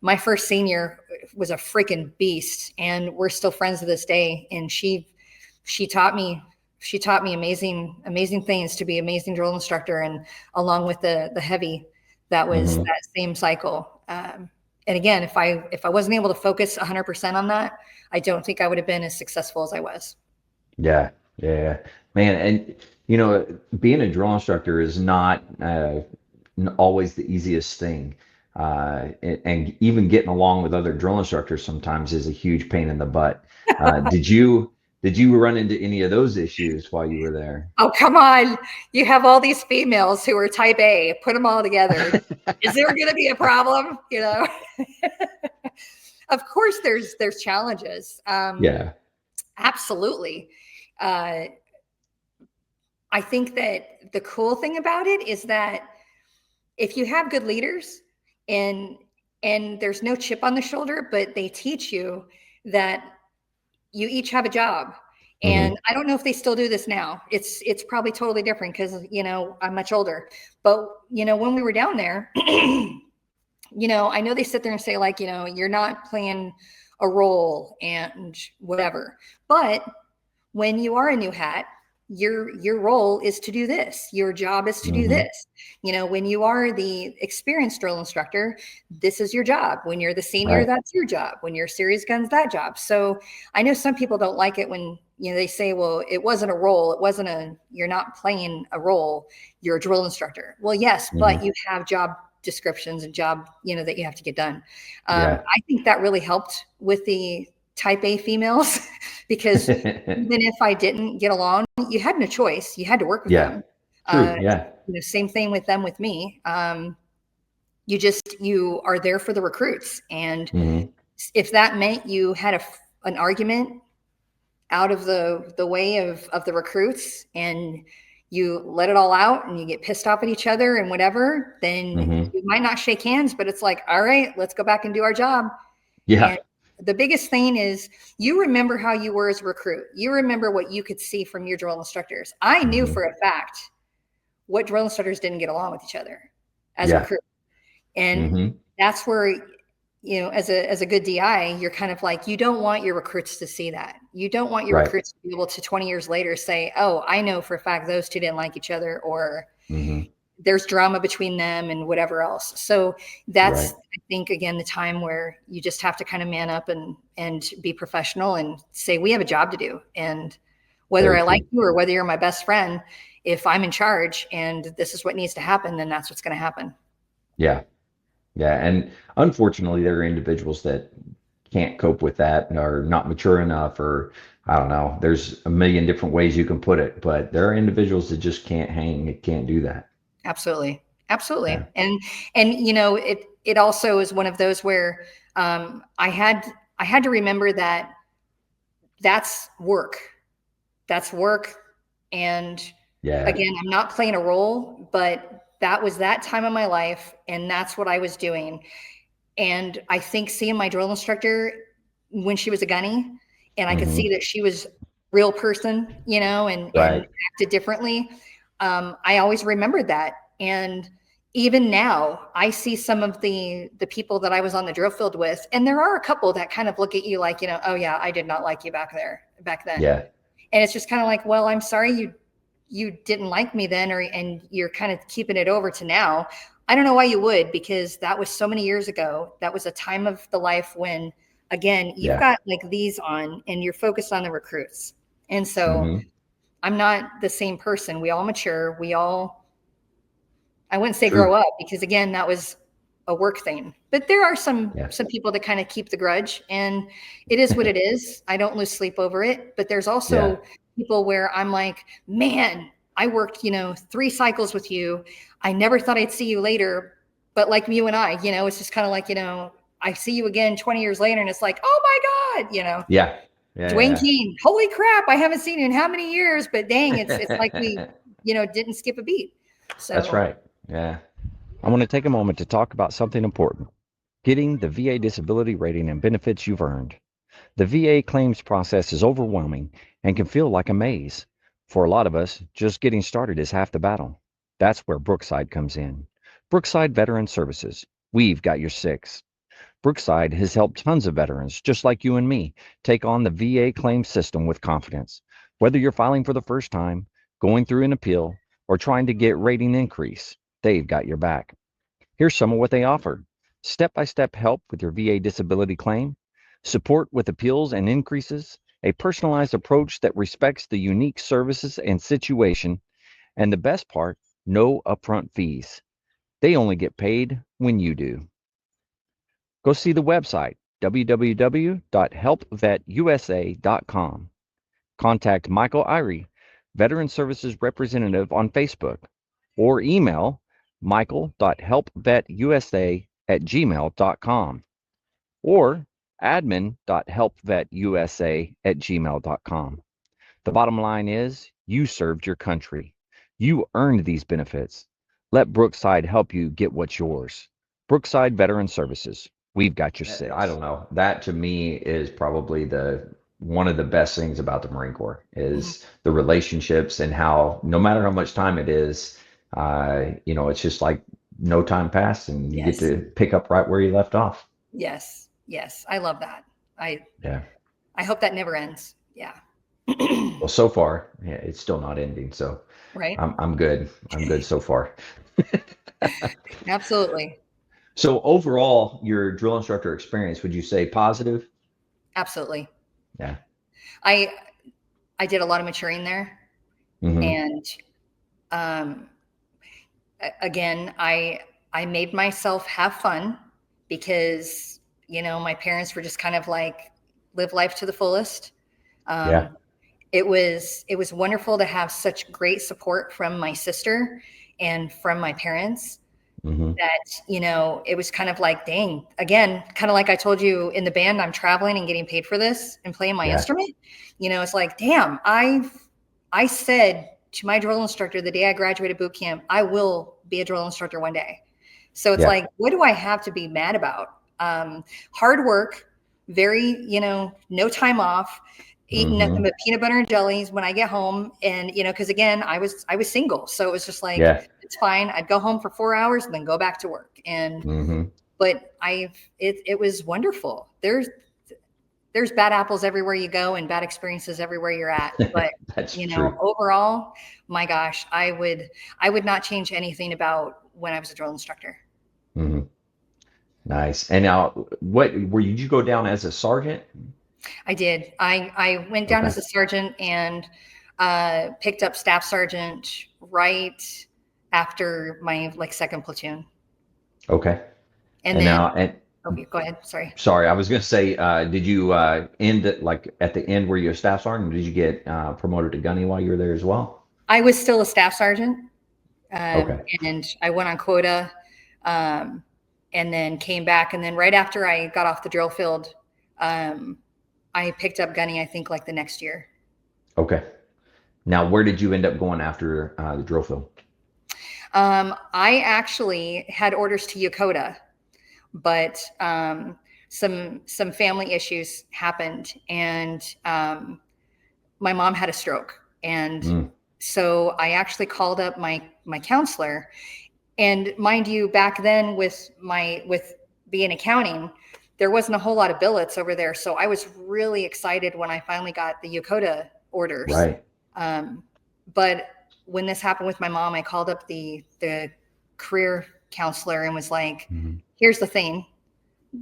My first senior was a freaking beast, and we're still friends to this day. And she taught me amazing things to be amazing drill instructor. And along with the heavy, that was that same cycle. And again, if I wasn't able to focus 100% on that, I don't think I would have been as successful as I was. Yeah. Yeah. Man, and you know, being a drill instructor is not always the easiest thing. And even getting along with other drill instructors sometimes is a huge pain in the butt. Did you run into any of those issues while you were there? Oh, come on. You have all these females who are type A, put them all together. Is there going to be a problem? You know, of course there's challenges. Yeah. Absolutely. I think that the cool thing about it is that if you have good leaders and there's no chip on the shoulder, but they teach you that you each have a job. And I don't know if they still do this now. It's probably totally different, because, you know, I'm much older. But, you know, when we were down there, you know, I know they sit there and say, like, you know, you're not playing a role and whatever. But when you are a new hat, your role is to do this. Your job is to do this. You know, when you are the experienced drill instructor, this is your job. When you're the senior, Right. that's your job. When you're serious guns, that job. So I know some people don't like it when, you know, they say, well, it wasn't a role. It wasn't you're not playing a role. You're a drill instructor. Well, yes, but you have job descriptions and job, you know, that you have to get done. Yeah. I think that really helped with the type A females, because even if I didn't get along, you had no choice. You had to work with Yeah. them. True. Yeah. You know, same thing with them, with me. You are there for the recruits. And if that meant you had an argument out of the way of the recruits, and you let it all out and you get pissed off at each other and whatever, then you might not shake hands, but it's like, all right, let's go back and do our job. Yeah. And the biggest thing is, you remember how you were as a recruit. You remember what you could see from your drill instructors. I knew for a fact what drill instructors didn't get along with each other as a recruit. And that's where, you know, as a good DI, you're kind of like, you don't want your recruits to see that. You don't want your recruits to be able to 20 years later say, oh, I know for a fact those two didn't like each other, or there's drama between them and whatever else. So that's, I think, again, the time where you just have to kind of man up and be professional and say, we have a job to do. And whether I like you or whether you're my best friend, if I'm in charge and this is what needs to happen, then that's what's going to happen. Yeah. Yeah. And unfortunately, there are individuals that can't cope with that or not mature enough, or I don't know. There's a million different ways you can put it, but there are individuals that just can't hang, that can't do that. Absolutely. Yeah. Absolutely. And it also is one of those where I had to remember that that's work. That's work. And Yeah. again, I'm not playing a role, but that was that time of my life and that's what I was doing. And I think seeing my drill instructor when she was a gunny, and I could Hmm. see that she was a real person, and Right. acted differently. I always remembered that. And even now, I see some of the people that I was on the drill field with, and there are a couple that kind of look at you like, oh yeah, I did not like you back then. Yeah. And it's just kind of like, well, I'm sorry you didn't like me then, and you're kind of keeping it over to now. I don't know why you would, because that was so many years ago. That was a time of the life when, again, you've Yeah. got like these on and you're focused on the recruits. And so Hmm. I'm not the same person. We all mature. I wouldn't say grow True. up, because again, that was a work thing. But there are some Yeah. some people that kind of keep the grudge, and it is what it is. I don't lose sleep over it. But there's Yeah. also people where I'm like, man, I worked, 3 cycles with you. I never thought I'd see you later. But like you and I, it's just kind of like, I see you again 20 years later and it's like, oh my Yeah. Dwayne Yeah. Keane, holy crap, I haven't seen you in how many years? But dang, it's like we, Yeah. didn't skip a beat. That's So right. Yeah. I want to take a moment to talk about something important: getting the VA disability rating and benefits you've earned. The VA claims process is overwhelming and can feel like a maze. For a lot of us, just getting started is half the battle. That's where Brookside comes in. Brookside Veteran Services. We've got your six. Brookside has helped tons of veterans, just like you and me, take on the VA claim system with confidence. Whether you're filing for the first time, going through an appeal, or trying to get rating increase, they've got your back. Here's some of what they offer: step-by-step help with your VA disability claim, support with appeals and increases, a personalized approach that respects the unique services and situation, and the best part, no upfront fees. They only get paid when you do. Go see the website, www.helpvetusa.com. Contact Michael Irie, Veteran Services Representative on Facebook, or email michael.helpvetusa@gmail.com or admin.helpvetusa@gmail.com. The bottom line is you served your country. You earned these benefits. Let Brookside help you get what's yours. Brookside Veteran Services. We've got your I six. don't know. That to me is probably the one of the best things about the Marine Corps mhm. is the relationships and how no matter how much time it is, it's just like no time passed and you get Yes, to pick up right where you left off. yes, yes. I love that. I Yeah. I hope that never ends. Yeah. Well, so far, yeah, it's still not ending, so Right. I'm good. I'm good so far. Absolutely. So overall, your drill instructor experience, would you say positive? Absolutely. Yeah. I I did a lot of maturing there, Hmm. and um, again, I made myself have fun, because my parents were just kind of like, live life to the fullest. Yeah. Um, it was wonderful to have such great support from my sister and from my parents, Hmm. that it was kind of like, dang, again, kind of like I told you in the band, I'm traveling and getting paid for this and playing my Yeah. instrument. It's like, damn, I said to my drill instructor the day I graduated boot camp, I will be a drill instructor one day. So it's Yeah. like, what do I have to be mad about? Hard work, very, no time off, eating nothing Hmm. but peanut butter and jellies when I get home. And, because again, I was single. So it was just like, Yeah. it's fine. I'd go home for 4 hours and then go back to work. Hmm. But it was wonderful. There's bad apples everywhere you go and bad experiences everywhere you're at. But, That's true. overall, my gosh, I would not change anything about when I was a drill instructor. Hmm. Nice. And now, what were you? Did you go down as a sergeant? I did. I went down Okay. as a sergeant and picked up staff sergeant right after my like second platoon. Okay. And And then, now, and okay, go ahead. Sorry. sorry, I was going to say, did you end it like at the end where you're a staff sergeant? Did you get promoted to gunny while you were there as well? I was still a staff sergeant, Okay. and I went on quota, um, and then came back. And then right after I got off the drill field, I picked up gunny, I think like the next year. Okay. Now, where did you end up going after the drill field? I actually had orders to Yokota, but some family issues happened, and my mom had a stroke, and so I actually called up my counselor. And mind you, back then with being accounting, there wasn't a whole lot of billets over there, so I was really excited when I finally got the Yokota orders. Right. But when this happened with my mom, I called up the career counselor and was like, here's the thing,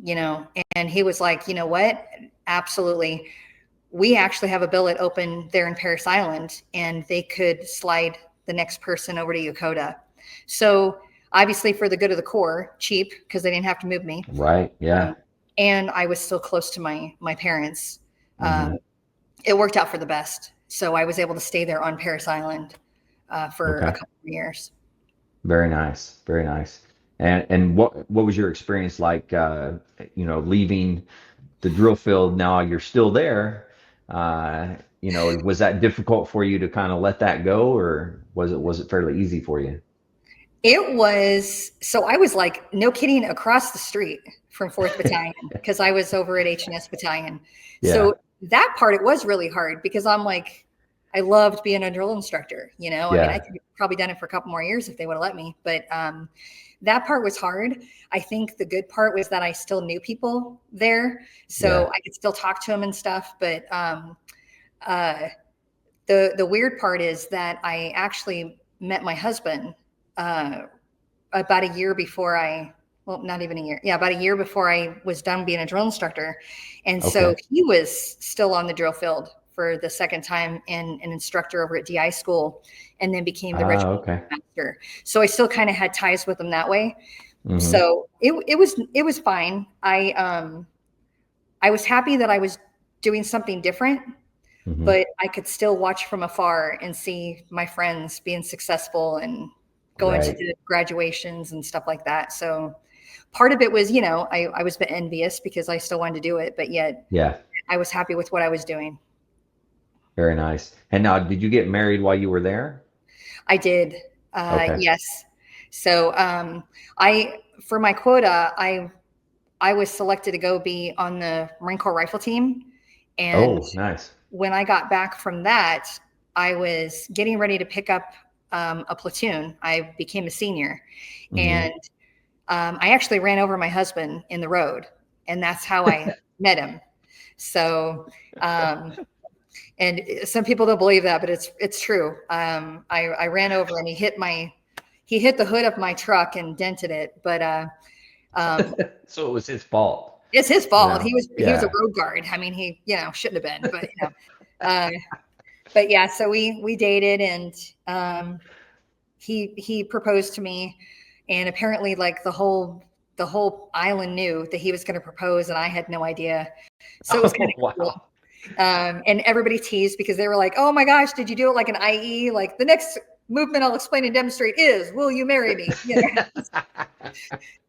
and he was like, you know what? Absolutely. We actually have a billet open there in Paris Island, and they could slide the next person over to Yokota. So obviously for the good of the Corps, cheap, because they didn't have to move me. Right. Yeah. And I was still close to my parents. It worked out for the best. So I was able to stay there on Paris Island for a couple of years. Very nice. Very nice. And what was your experience like, leaving the drill field? Now you're still there. Was that difficult for you to kind of let that go, or was it fairly easy for you? It was, so I was like, no kidding, across the street from 4th Battalion, because I was over at H&S Battalion. Yeah. So that part, it was really hard because I'm like, I loved being a drill instructor, I mean, I could have probably done it for a couple more years if they would have let me, but that part was hard. I think the good part was that I still knew people there, so I could still talk to them and stuff. But the weird part is that I actually met my husband about a year before not even a year. Yeah, about a year before I was done being a drill instructor. And so he was still on the drill field for the second time and an instructor over at DI school, and then became the regiment master. So I still kind of had ties with him that way. So it was fine. I was happy that I was doing something different, but I could still watch from afar and see my friends being successful and going to the graduations and stuff like that. So part of it was, I was a bit envious because I still wanted to do it, but yet I was happy with what I was doing. Very nice. And now, did you get married while you were there? I did. Yes. So for my quota, I was selected to go be on the Marine Corps rifle team. And nice. When I got back from that, I was getting ready to pick up a platoon. I became a senior, and I actually ran over my husband in the road, and that's how I met him. So, and some people don't believe that, but it's true. I ran over and he hit the hood of my truck and dented it. But so it was his fault. It's his fault. No. He was a road guard. I mean, he shouldn't have been, but but yeah. So we dated, and he proposed to me, and apparently like the whole island knew that he was going to propose, and I had no idea. So it was kind of cool. And everybody teased because they were like, "Oh my gosh, did you do it like an IE? Like the next movement I'll explain and demonstrate is, will you marry me?"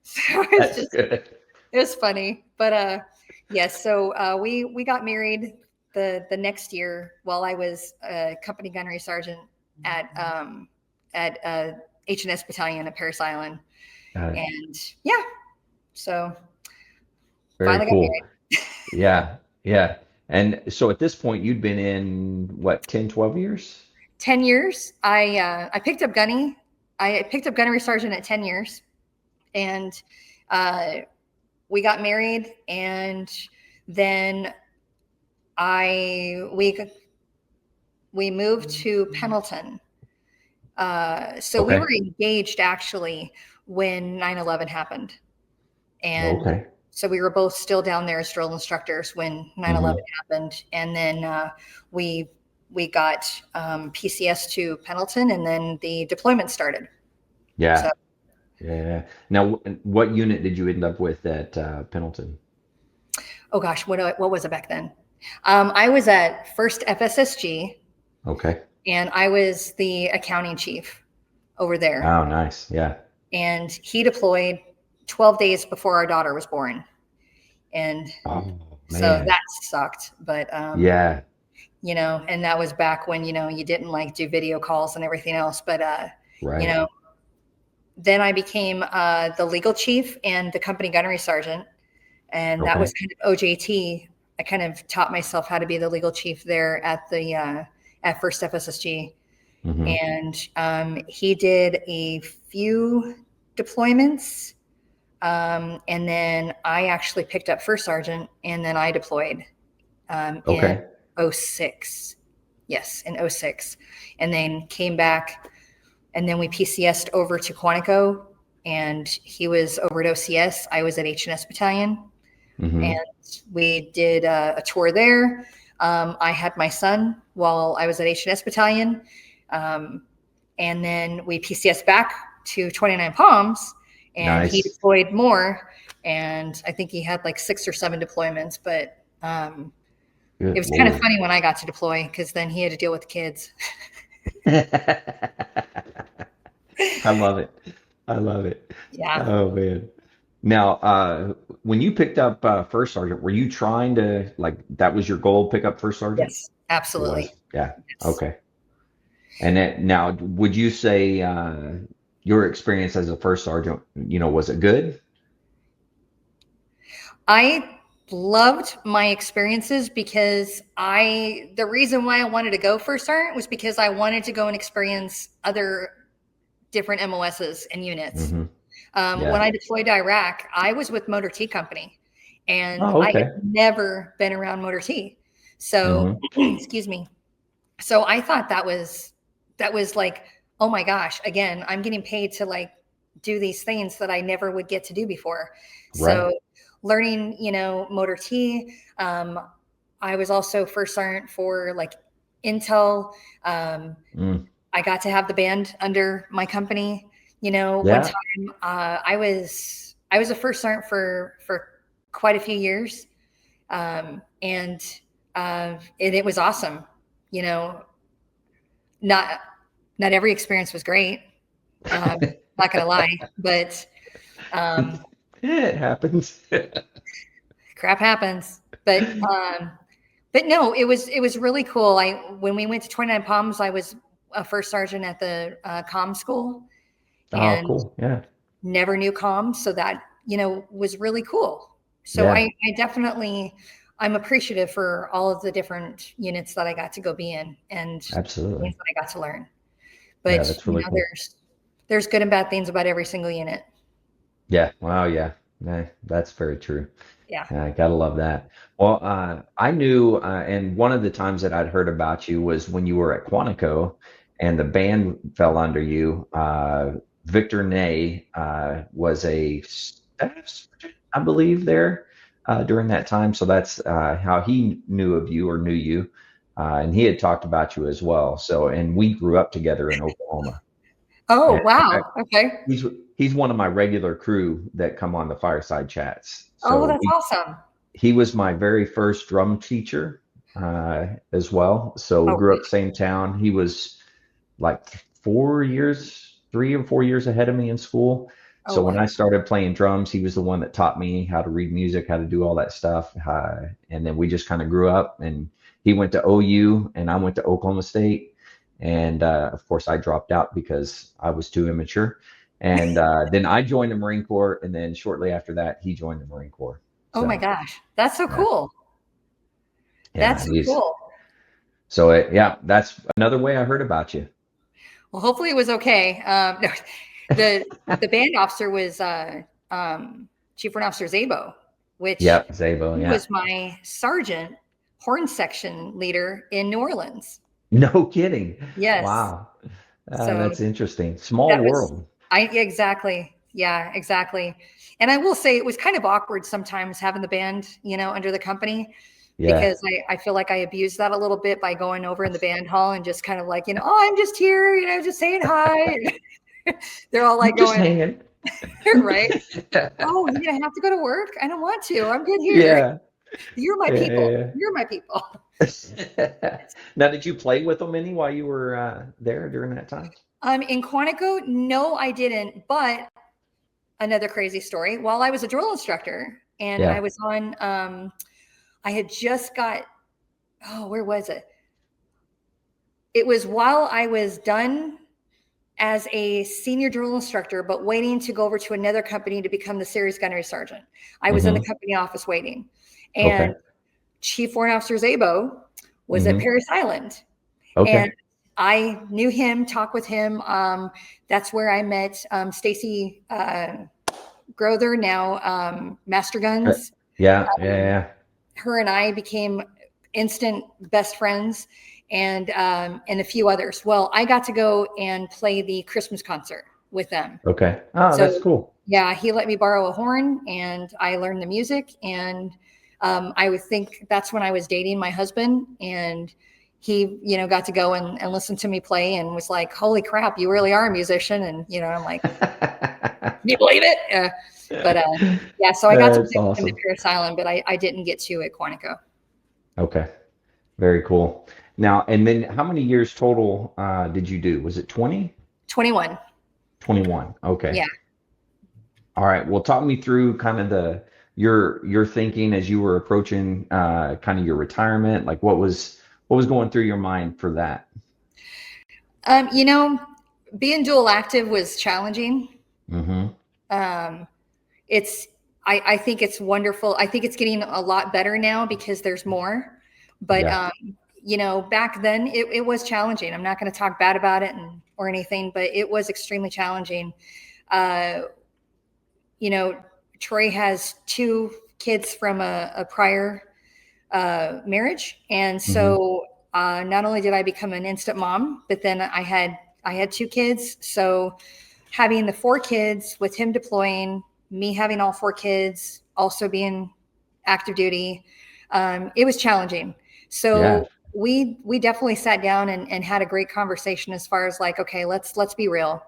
So That's just good. It was funny, but yes. So we got married the next year while I was a company gunnery sergeant at H&S Battalion at Paris Island, and so very finally cool. got married. Yeah. And so at this point, you'd been in what, 10, 12 years? 10 years. I picked up gunny. I picked up gunnery sergeant at 10 years, and we got married, and then we moved to Pendleton. So we were engaged actually when 9/11 happened, and so we were both still down there as drill instructors when 9/11 happened, and then we got PCS to Pendleton, and then the deployment started. Yeah. Now, what unit did you end up with at Pendleton? Oh gosh, what was it back then? I was at First FSSG, Okay. and I was the accounting chief over there. Oh, nice. Yeah. And he deployed 12 days before our daughter was born. And Oh, so man. that sucked. But, Yeah. you know, and that was back when, you know, you didn't like do video calls and everything else. But, you Right. know, then I became the legal chief and the company gunnery sergeant. And that Okay. was kind of OJT. I kind of taught myself how to be the legal chief there at the at First FSSG. Hmm. And he did a few deployments. And then I actually picked up first sergeant, and then I deployed in Okay. '06. Yes, in '06. And then came back, and then we PCS'd over to Quantico, and he was over at OCS. I was at H&S Battalion, and Hmm. we did a tour there. I had my son while I was at H&S Battalion. And then we PCS back to 29 Palms, and he Nice. deployed more. And I think he had like 6 or 7 deployments, but it Good was kind of Lord. funny when I got to deploy because then he had to deal with the kids. I love it. I love it. Yeah. Oh man. Now, when you picked up first sergeant, were you trying to like that was your goal, pick up first sergeant? Yes, It absolutely. was. Yeah. Yes. Okay. And then, now, would you say your experience as a first sergeant, was it good? I loved my experiences because the reason why I wanted to go first sergeant was because I wanted to go and experience other different MOSs and units. Hmm. When Yeah. I deployed to Iraq, I was with Motor T Company, and Oh, I had okay. never been around Motor T. So, Hmm. excuse me. So I thought that was like, oh my gosh, again, I'm getting paid to like do these things that I never would get to do before. Right. So learning, you know, Motor T. I was also first sergeant for like Intel. Um, Mm. I got to have the band under my company. You know, one Yeah. time I was a first sergeant for quite a few years, and it was awesome. You know, not not every experience was great. Not gonna lie, but um, It happens. crap happens. But no, it was really cool. I when we went to 29 Palms, I was a first sergeant at the comm school, Oh, and cool. Yeah. never knew comms, so that you know was really cool. So Yeah. I definitely I'm appreciative for all of the different units that I got to go be in and things Absolutely. that I got to learn. Yeah, But that's you really know, cool. there's good and bad things about every single unit. Yeah. Wow. Yeah. Yeah, that's very true. Yeah. I gotta love that. Well, I knew, and one of the times that I'd heard about you was when you were at Quantico, and the band fell under you. Victor Ney was a staff sergeant, I believe, there during that time. So that's how he knew of you or knew you, and he had talked about you as well. So, and we grew up together in Oklahoma. Oh And in wow. fact, Okay. he's one of my regular crew that come on the fireside chats. Oh, So that's awesome. he was my very first drum teacher as well. So we Oh, grew up same town. He was like 4 years, 3 or 4 years ahead of me in school. oh So when wow. I started playing drums, he was the one that taught me how to read music, how to do all that stuff. And then we just kind of grew up. And he went to OU, and I went to Oklahoma State. And of course, I dropped out because I was too immature. And then I joined the Marine Corps, and then shortly after that, he joined the Marine Corps. Oh my So gosh. That's so yeah, cool. yeah, That's so he's cool. so yeah. That's another way I heard about you. Well, hopefully it was okay. No, the the band officer was Chief Warrant Officer Zabo, which Yep, Zabo. he Yeah, was my sergeant horn section leader in New Orleans. no kidding. Yes. Wow, So that's interesting. Small that was world. I exactly. Yeah, exactly. And I will say it was kind of awkward sometimes having the band, you know, under the company Yeah, because I feel like I abused that a little bit by going over in the band hall and just kind of like, you know, oh, I'm just here, you know, just saying hi. They're all like just going, hanging. Right. Oh, you're gonna have to go to work? I don't want to. I'm good here. Yeah. You're my people. Yeah. You're my people. Now, did you play with them any while you were there during that time? In Quantico, no, I didn't. But another crazy story. While I was a drill instructor and I Yeah. was on, I had just got, oh, where was it? It was while I was done as a senior drill instructor, but waiting to go over to another company to become the series gunnery sergeant. I was in the company office waiting. And Okay. Chief Warrant Officer Zabo was at Paris Island. Okay. And I knew him, talked with him. That's where I met Stacie Grother, now Master Guns. Yeah. Yeah. Her and I became instant best friends, and a few others. Well, I got to go and play the Christmas concert with them. Okay. Oh, So, that's cool. yeah, he let me borrow a horn, and I learned the music. And I would think that's when I was dating my husband, and he, got to go and listen to me play, and was like, "Holy crap, you really are a musician!" And I'm like, "Can you believe it?" But yeah, so I got to That's play with him at awesome. Paris Island, but I didn't get to at Quantico. Okay. Very cool. Now, and then how many years total did you do? Was it 20? 21. 21. Okay. Yeah. All right. Well, talk me through kind of your thinking as you were approaching kind of your retirement. Like what was going through your mind for that? Being dual active was challenging. Mm-hmm. Um, it's I think it's wonderful. I think it's getting a lot better now because there's more. But Yeah. back then it was challenging. I'm not going to talk bad about it or anything, but it was extremely challenging. Troy has 2 kids from a prior marriage, and Mm-hmm. so not only did I become an instant mom, but then I had 2 kids. So having the 4 kids with him deploying, me having all 4 kids, also being active duty, it was challenging. Yeah. So we definitely sat down and had a great conversation as far as like, okay, let's be real.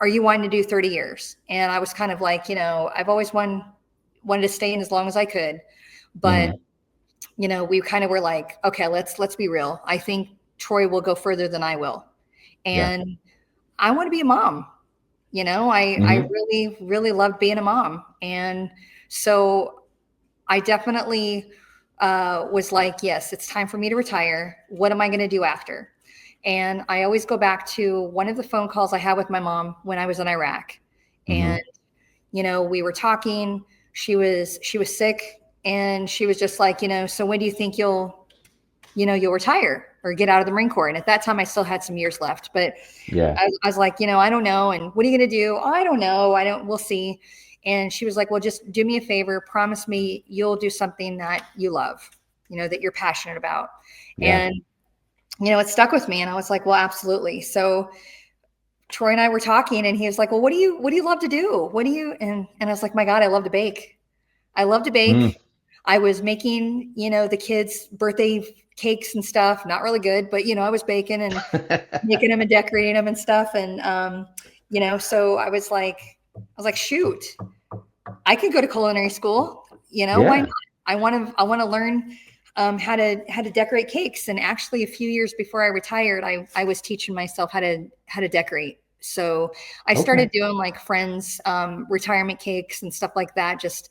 Are you wanting to do 30 years? And I was kind of like, I've always wanted to stay in as long as I could, but Mm-hmm. we kind of were like, okay, let's be real. I think Troy will go further than I will. Yeah. And I want to be a mom. I Mm-hmm. really, really loved being a mom. And so I definitely was like, yes, it's time for me to retire. What am I going to do after? And I always go back to one of the phone calls I had with my mom when I was in Iraq. Mm-hmm. And, we were talking, she was sick, and she was just like, so when do you think you'll retire or get out of the Marine Corps? And at that time I still had some years left, but Yeah. I was like, I don't know. And what are you going to do? Oh, I don't know. We'll see. And she was like, well, just do me a favor. Promise me you'll do something that you love, that you're passionate about. Yeah. And, it stuck with me. And I was like, well, absolutely. So Troy and I were talking, and he was like, well, what do you love to do? What do you, and I was like, my God, I love to bake. I love to Mm. bake. I was making, the kids' birthday cakes and stuff. Not really good, but I was baking and making them and decorating them and stuff. And so I was like, shoot, I could go to culinary school. Why not? Yeah. I want to learn how to decorate cakes. And actually, a few years before I retired, I was teaching myself how to decorate. So I started Okay. doing like friends' retirement cakes and stuff like that, just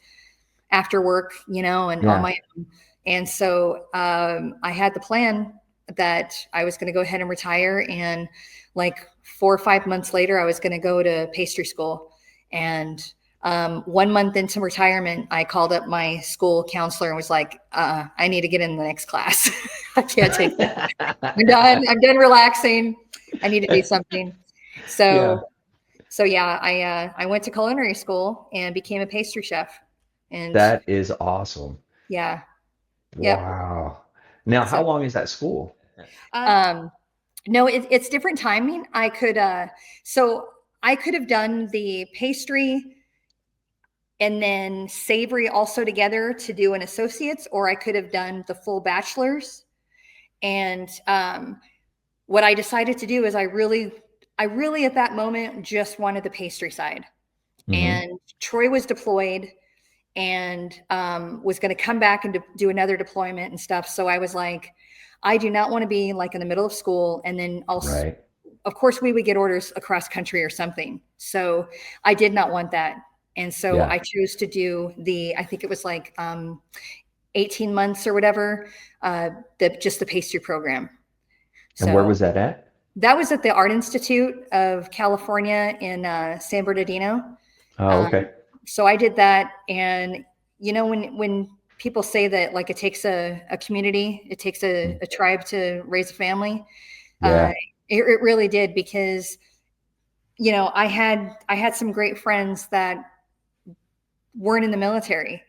after work, and on Yeah. my own. And so I had the plan that I was going to go ahead and retire. And like 4 or 5 months later, I was going to go to pastry school. And 1 month into retirement, I called up my school counselor and was like, I need to get in the next class. I can't take this. I'm done. I'm done relaxing. I need to do something. Yeah. So yeah, I went to culinary school and became a pastry chef. And That is awesome. yeah, yep. Wow. Now, So how long is that school? um, no, it's different timing. So I could have done the pastry and then savory also together to do an associate's, or I could have done the full bachelor's. And what I decided to do is I really at that moment just wanted the pastry side. Mm-hmm. And Troy was deployed and was going to come back and do another deployment and stuff. So I was like, I do not want to be like in the middle of school. And then also, Right. of course, we would get orders across country or something. So I did not want that. And so Yeah. I chose to do I think it was like 18 months or whatever, just the pastry program. And where So was that at? that was at the Art Institute of California in San Bernardino. Oh, okay. So I did that. And, when people say that like it takes a community, it takes a tribe to raise a family, uh, Yeah. it really did, because, I had some great friends that weren't in the military,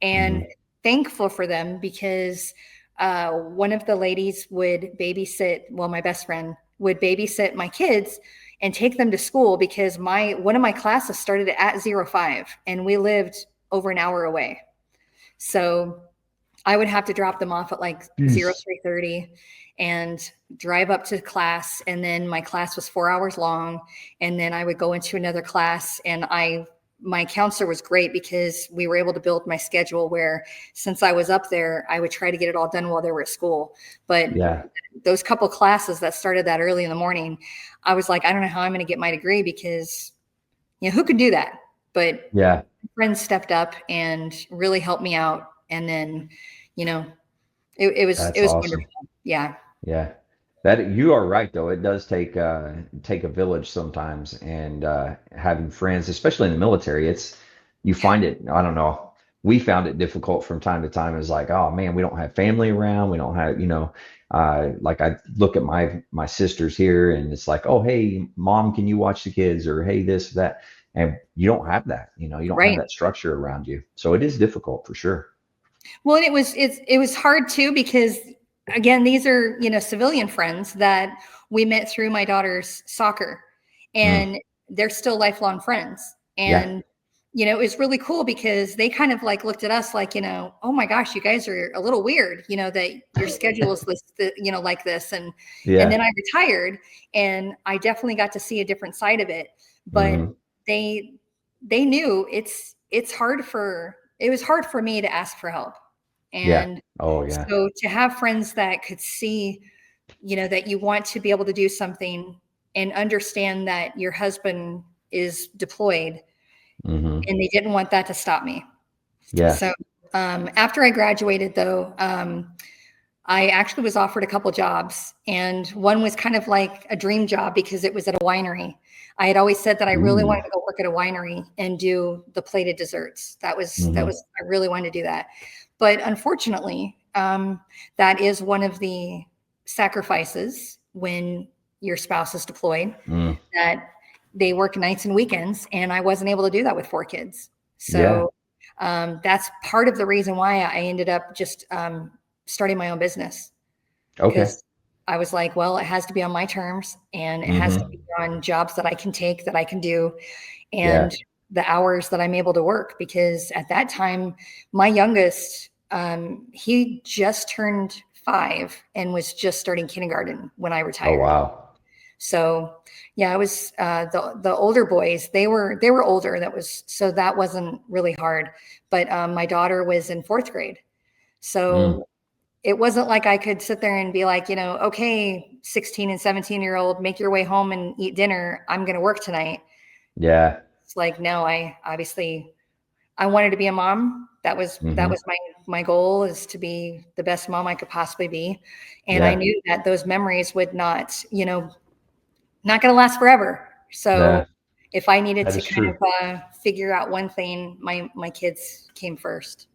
and Mm-hmm. thankful for them, because one of the ladies would babysit, well, my best friend would babysit my kids and take them to school, because one of my classes started at 05 and we lived over an hour away. So I would have to drop them off at like Jeez. 03:30 and drive up to class. And then my class was 4 hours long. And then I would go into another class, and my counselor was great, because we were able to build my schedule where, since I was up there, I would try to get it all done while they were at school. But Yeah. those couple classes that started that early in the morning, I was like, I don't know how I'm going to get my degree, because, who could do that? But Yeah. friends stepped up and really helped me out. And then, it That's was awesome. wonderful. Yeah. Yeah. That you are right though. It does take a village sometimes, and having friends, especially in the military, you find it, I don't know. We found it difficult from time to time. It's like, oh man, we don't have family around. We don't have, like I look at my sisters here, and it's like, oh hey, mom, can you watch the kids? Or hey, this, that. And you don't have that, you don't have Right. that structure around you. So it is difficult for sure. Well, and it was hard too, because again, these are, civilian friends that we met through my daughter's soccer, Mm. and they're still lifelong friends. Yeah. And, it was really cool, because they kind of like looked at us like, oh my gosh, you guys are a little weird, that your schedule is like this. And Yeah. then I retired, and I definitely got to see a different side of it. But Hmm. they knew it was hard for me to ask for help. Yeah. And Oh yeah. so to have friends that could see, that you want to be able to do something, and understand that your husband is deployed, Hmm. and they didn't want that to stop me. Yeah. So after I graduated, though, I actually was offered a couple jobs, and one was kind of like a dream job, because it was at a winery. I had always said that I really Ooh. wanted to go work at a winery and do the plated desserts. Hmm. I really wanted to do that. But unfortunately, that is one of the sacrifices when your spouse is deployed, Mm. that they work nights and weekends, and I wasn't able to do that with 4 kids. Yeah. So that's part of the reason why I ended up just starting my own business, Okay. because I was like, well, it has to be on my terms, and it has to Hmm. be on jobs that I can take, that I can do, Yeah. and the hours that I'm able to work. Because at that time, my youngest, he just turned 5 and was just starting kindergarten when I Oh retired. wow. So yeah, I was the older boys. They were older. That wasn't really hard. But my daughter was in 4th grade, Mm. so it wasn't like I could sit there and be like, okay, 16 and 17-year-old, make your way home and eat dinner. I'm going to work tonight. Yeah. It's like, no, I wanted to be a mom. That was Hmm. my goal, is to be the best mom I could possibly be. And I Yeah. knew that those memories would not going to last forever. So Yeah. if I needed That to is kind true. of figure out one thing, my kids came first.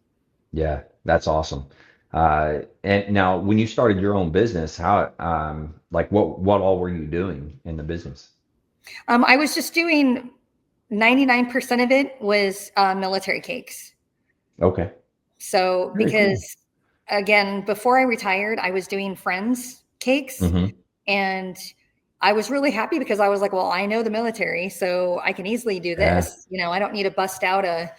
Yeah. That's awesome. And now when you started your own business, how, like what all were you doing in the business? I was just doing 99% of it was military cakes. Okay. So Very cool. because again, before I retired, I was doing friends cakes, Hmm. and I was really happy, because I was like, well, I know the military, so I can easily do Yeah. this. I don't need to bust out a,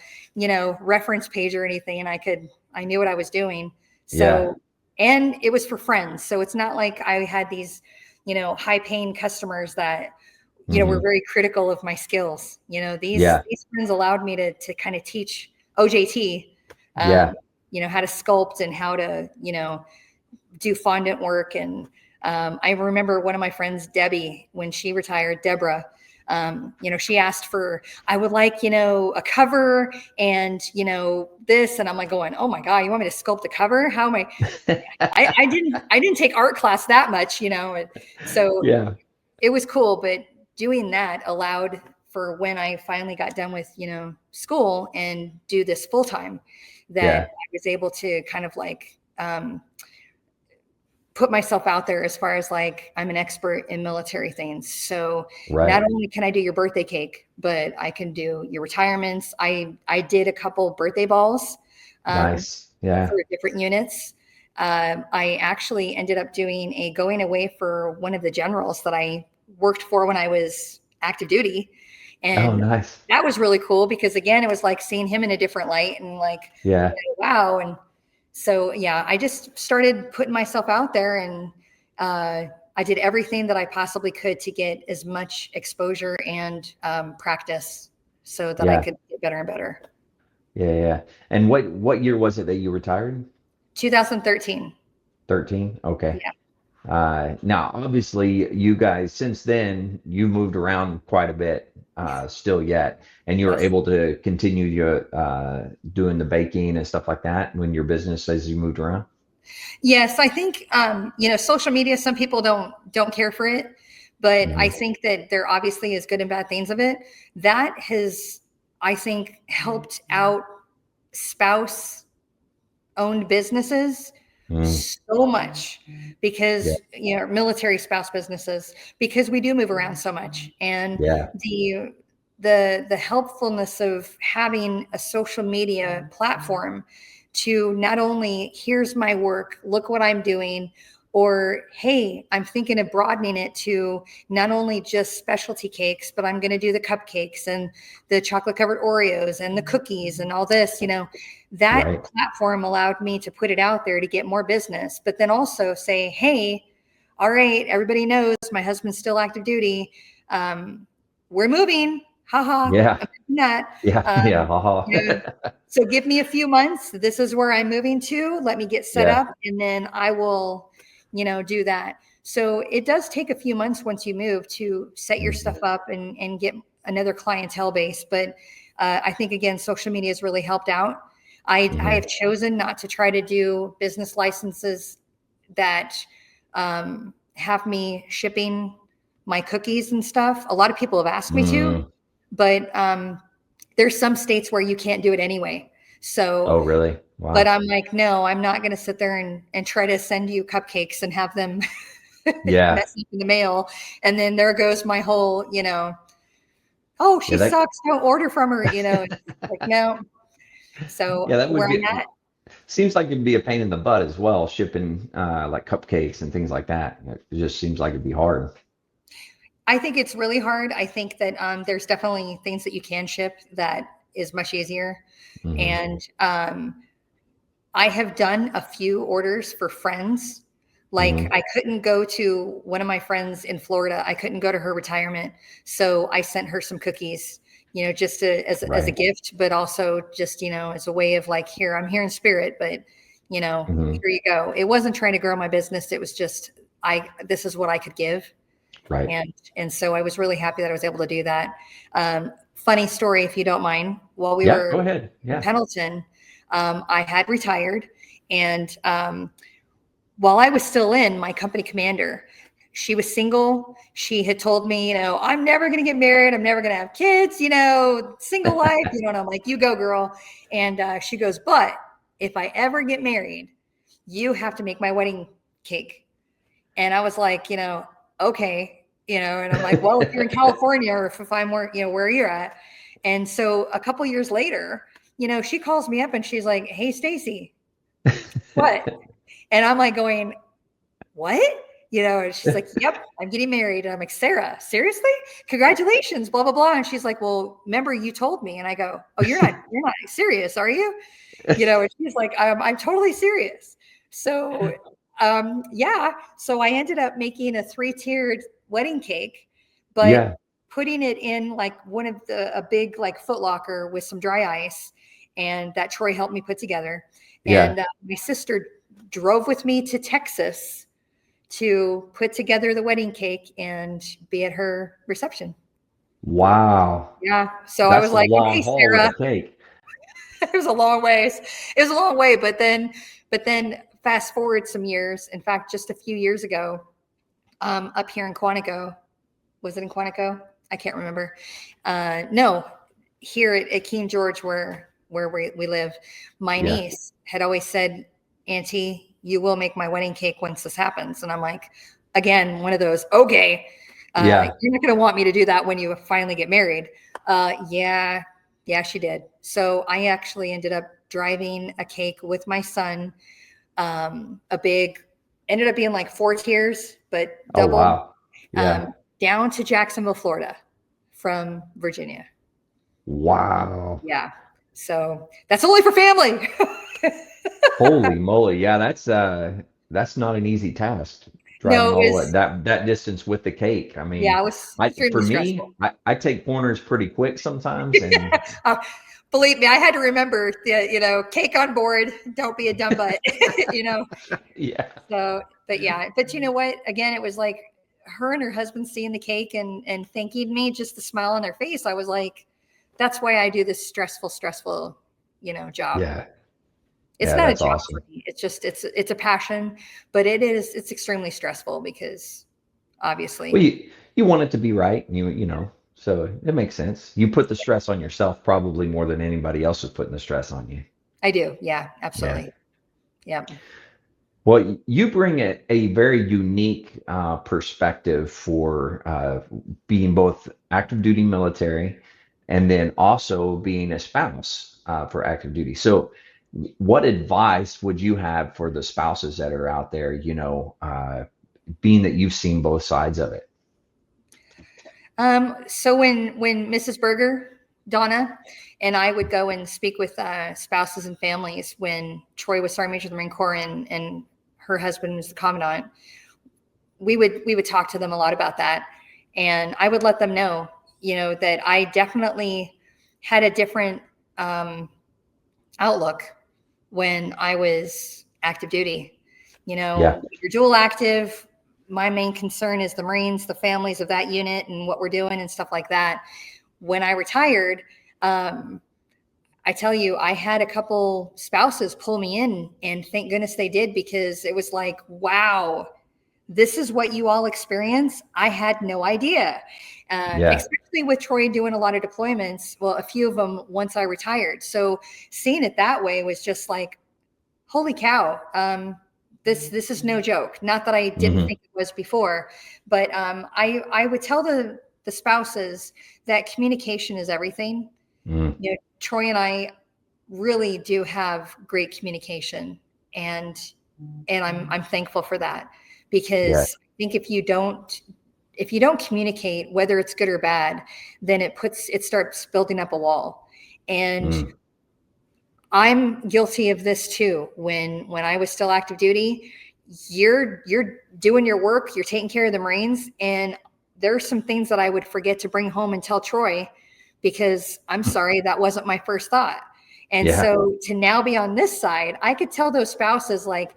reference page or anything. I knew what I was doing. Yeah. So, and it was for friends. So it's not like I had these, high paying customers that, were very critical of my skills. These friends allowed me to kind of teach OJT, how to sculpt and how to, do fondant work. And I remember one of my friends, Debbie, when she retired, Deborah, she asked for, I would like, a cover and, this, and I'm like going, oh my God, you want me to sculpt a cover? How am I, I didn't take art class that much, so it was cool. But doing that allowed for when I finally got done with, school and do this full time, that I was able to kind of like, put myself out there as far as like, I'm an expert in military things. So not only can I do your birthday cake, but I can do your retirements. I did a couple birthday balls for different units. I actually ended up doing a going away for one of the generals that I worked for when I was active duty. And that was really cool because again, it was like seeing him in a different light and like, wow. And so, I just started putting myself out there, and I did everything that I possibly could to get as much exposure and practice so that I could get better and better. Yeah. And what year was it that you retired? 2013. 13? Okay. Yeah. Now, obviously, you guys, since then, you moved around quite a bit still yet, and you were able to continue your doing the baking and stuff like that when your business as you moved around? Yes, I think, social media, some people don't care for it, but I think that there obviously is good and bad things of it. That has, I think, helped out spouse-owned businesses so much because military spouse businesses, because we do move around so much, and the helpfulness of having a social media platform to not only here's my work, look what I'm doing, or hey, I'm thinking of broadening it to not only just specialty cakes, but I'm going to do the cupcakes and the chocolate covered Oreos and the cookies and all this, that platform allowed me to put it out there to get more business, but then also say, hey, all right, everybody knows my husband's still active duty. We're moving. Haha. So give me a few months. This is where I'm moving to. Let me get set up, and then I will, do that. So it does take a few months once you move to set your stuff up and get another clientele base. But I think, again, social media has really helped out. I have chosen not to try to do business licenses that have me shipping my cookies and stuff. A lot of people have asked me to, but there's some states where you can't do it anyway. So, oh, really? Wow. But I'm like, no, I'm not going to sit there and try to send you cupcakes and have them mess up in the mail. And then there goes my whole, oh, she sucks. Don't order from her, like, no. So that would where be, I'm at. Seems like it'd be a pain in the butt as well, shipping like cupcakes and things like that. It just seems like it'd be hard. I think it's really hard. I think that there's definitely things that you can ship that is much easier. And I have done a few orders for friends. Like I couldn't go to one of my friends in Florida. I couldn't go to her retirement. So I sent her some cookies, just as a gift, but also just, as a way of like, here, I'm here in spirit, but here you go. It wasn't trying to grow my business. It was just, this is what I could give. Right. And so I was really happy that I was able to do that. Funny story, if you don't mind. While we were go ahead. In Pendleton, I had retired. And while I was still in, my company commander, she was single. She had told me, I'm never going to get married. I'm never going to have kids, single life, and I'm like, you go, girl. And she goes, but if I ever get married, you have to make my wedding cake. And I was like, okay, and I'm like, well, if you're in California or if I'm where you're at. And so a couple years later, she calls me up and she's like, hey, Stacie, what? And I'm like going, what? And she's like, yep, I'm getting married. And I'm like, Sarah, seriously? Congratulations, blah, blah, blah. And she's like, well, remember you told me. And I go, oh, you're not serious, are you? And she's like, I'm totally serious. So so I ended up making a 3-tiered wedding cake, but putting it in like a big like Foot Locker with some dry ice, and that Troy helped me put together. Yeah. And my sister drove with me to Texas to put together the wedding cake and be at her reception. Wow. Yeah. So I That's was a like, long okay, haul with Sarah. a cake. It was a long ways. It was a long way, but then fast forward some years. In fact, just a few years ago, up here in Quantico, was it in Quantico? I can't remember. No, here at King George, where we live, my niece had always said, Auntie, you will make my wedding cake once this happens. And I'm like, again, one of those, okay, you're not going to want me to do that when you finally get married. Yeah, she did. So I actually ended up driving a cake with my son, ended up being like 4 tiers, but double. Oh, wow. Down to Jacksonville, Florida from Virginia. Wow. Yeah. So that's only for family. Holy moly. Yeah, that's not an easy task. Driving No, all the way that distance with the cake. I mean, it was extremely stressful. I take corners pretty quick sometimes. And believe me, I had to remember cake on board. Don't be a dumb butt, Yeah. So, but you know what? Again, it was like her and her husband seeing the cake and thanking me, just the smile on their face. I was like, that's why I do this stressful, job. Yeah. It's Yeah, not a that's job awesome. for me. It's just, it's a passion, but it's extremely stressful because obviously. Well, you want it to be right. So it makes sense. You put the stress on yourself probably more than anybody else is putting the stress on you. I do. Yeah, absolutely. Yeah. Well, you bring a very unique perspective for being both active duty military and then also being a spouse for active duty. So what advice would you have for the spouses that are out there, being that you've seen both sides of it? So when Mrs. Berger, Donna, and I would go and speak with spouses and families when Troy was Sergeant Major of the Marine Corps and her husband was the commandant, we would talk to them a lot about that. And I would let them know, that I definitely had a different outlook when I was active duty. You're dual active. My main concern is the Marines, the families of that unit and what we're doing and stuff like that. When I retired, I tell you, I had a couple spouses pull me in, and thank goodness they did, because it was like, wow, this is what you all experience. I had no idea. Especially with Troy doing a lot of deployments. Well, a few of them once I retired. So seeing it that way was just like, holy cow. This is no joke. Not that I didn't think it was before, but I would tell the spouses that communication is everything. Troy and I really do have great communication, and I'm thankful for that, because I think if you don't communicate, whether it's good or bad, then it starts building up a wall. And I'm guilty of this too. When I was still active duty, you're doing your work, you're taking care of the Marines, and there's some things that I would forget to bring home and tell Troy, because I'm sorry, that wasn't my first thought. And so to now be on this side, I could tell those spouses, like,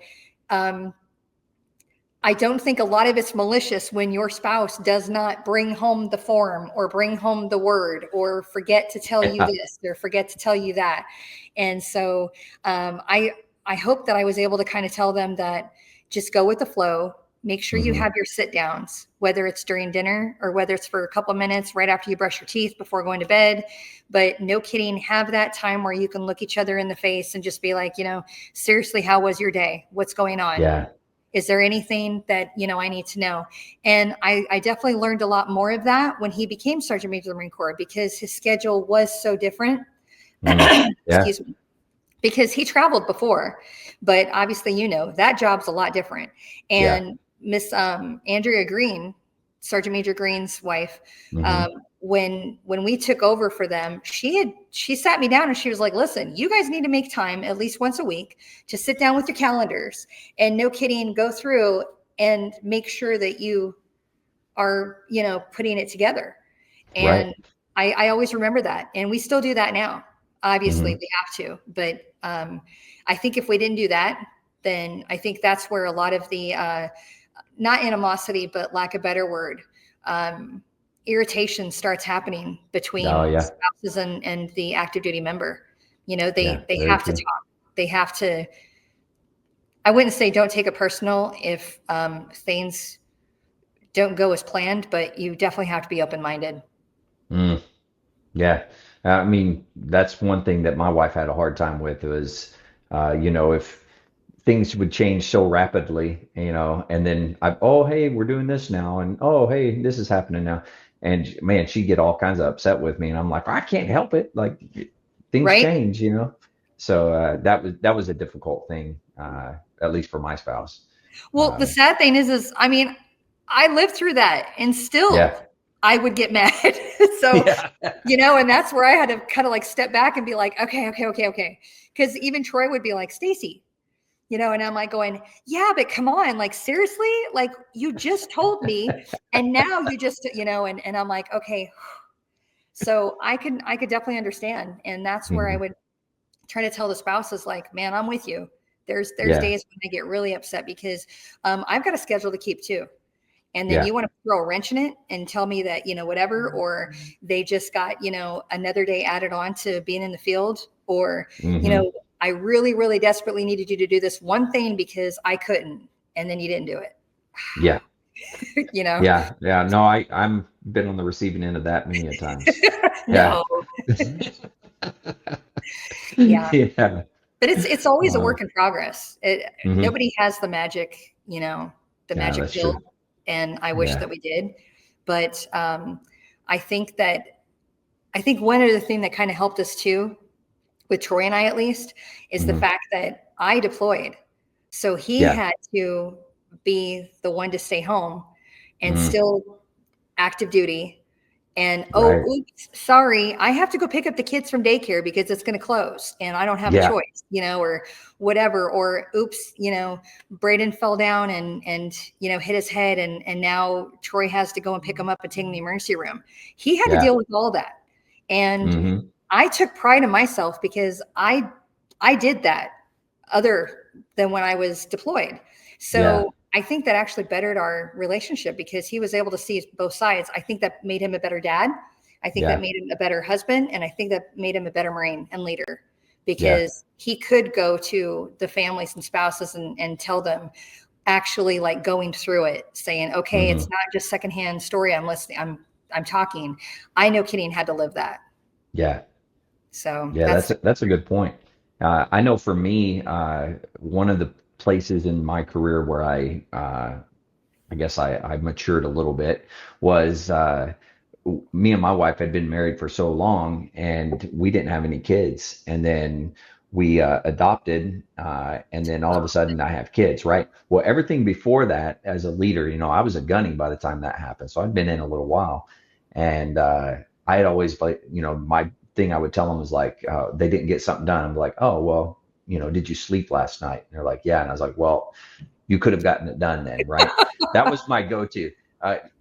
I don't think a lot of it's malicious when your spouse does not bring home the form or bring home the word or forget to tell you this or forget to tell you that. And so I hope that I was able to kind of tell them that just go with the flow. Make sure you have your sit downs, whether it's during dinner or whether it's for a couple of minutes right after you brush your teeth before going to bed. But no kidding, have that time where you can look each other in the face and just be like, seriously, how was your day? What's going on? Yeah. Is there anything that, I need to know? And I definitely learned a lot more of that when he became Sergeant Major of the Marine Corps, because his schedule was so different. Excuse me. Because he traveled before, but obviously, that job's a lot different. And Miss Andrea Green, Sergeant Major Green's wife, when we took over for them, she sat me down and she was like, listen, you guys need to make time at least once a week to sit down with your calendars and, no kidding, go through and make sure that you are, putting it together. And I always remember that. And we still do that now. Obviously we have to, but I think if we didn't do that, then I think that's where a lot of the, not animosity, but lack of a better word, irritation starts happening between spouses and the active duty member. You know, they have to talk. They have to, I wouldn't say don't take it personal if things don't go as planned, but you definitely have to be open-minded. Yeah. I mean, that's one thing that my wife had a hard time with was, if things would change so rapidly, and then oh, hey, we're doing this now. And oh, hey, this is happening now. And man, she'd get all kinds of upset with me. And I'm like, I can't help it. Like things change, So that was a difficult thing, at least for my spouse. Well, the sad thing is, I mean, I lived through that and still I would get mad. So, and that's where I had to kind of like step back and be like, okay. Because even Troy would be like, Stacie, and I'm like going, yeah, but come on, like, seriously, like you just told me and now you just, and I'm like, okay. So I could definitely understand. And that's where I would try to tell the spouses like, man, I'm with you. There's days when I get really upset because I've got a schedule to keep too. And then you want to throw a wrench in it and tell me that, whatever, or they just got, another day added on to being in the field, or, I really, really desperately needed you to do this one thing because I couldn't, and then you didn't do it. Yeah. Yeah. No, I'm been on the receiving end of that many a times. No. Yeah. But it's always a work in progress. Nobody has the magic, the magic pill. True. And I wish that we did. But I think one other thing that kind of helped us too, with Troy and I at least, is the fact that I deployed. So he had to be the one to stay home and still active duty. And oops, sorry, I have to go pick up the kids from daycare because it's going to close and I don't have a choice, or whatever. Or oops, Braden fell down and hit his head and now Troy has to go and pick him up and take him to the emergency room. He had to deal with all that. And I took pride in myself because I did that other than when I was deployed. So I think that actually bettered our relationship because he was able to see both sides. I think that made him a better dad. I think that made him a better husband. And I think that made him a better Marine and leader because he could go to the families and spouses and tell them actually like going through it, saying, okay, it's not just secondhand story. I'm listening. I'm talking. I know Kenny had to live that. Yeah. So that's a good point. I know for me, one of the places in my career where I guess I matured a little bit was me and my wife had been married for so long and we didn't have any kids. And then we adopted and then all of a sudden I have kids, right? Well, everything before that as a leader, I was a gunny by the time that happened. So I'd been in a little while. And I had always like, my thing I would tell them was like, they didn't get something done. I'm like, oh, well, did you sleep last night? And they're like, yeah. And I was like, well, you could have gotten it done then, right? That was my go-to.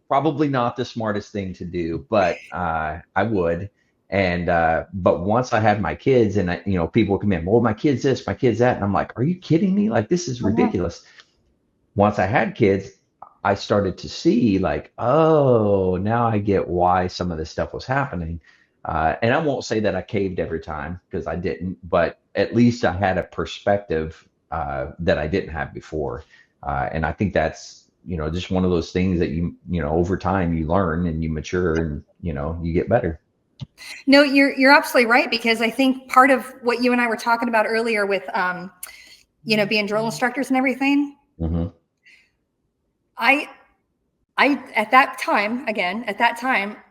Probably not the smartest thing to do, but I would. And but once I had my kids and people come in, well, my kid's this, my kid's that. And I'm like, are you kidding me? Like, this is ridiculous. Once I had kids, I started to see like, oh, now I get why some of this stuff was happening. And I won't say that I caved every time because I didn't, but at least I had a perspective that I didn't have before. And I think that's, just one of those things that over time you learn and you mature and, you get better. No, you're absolutely right. Because I think part of what you and I were talking about earlier with, being drill instructors and everything, I at that time,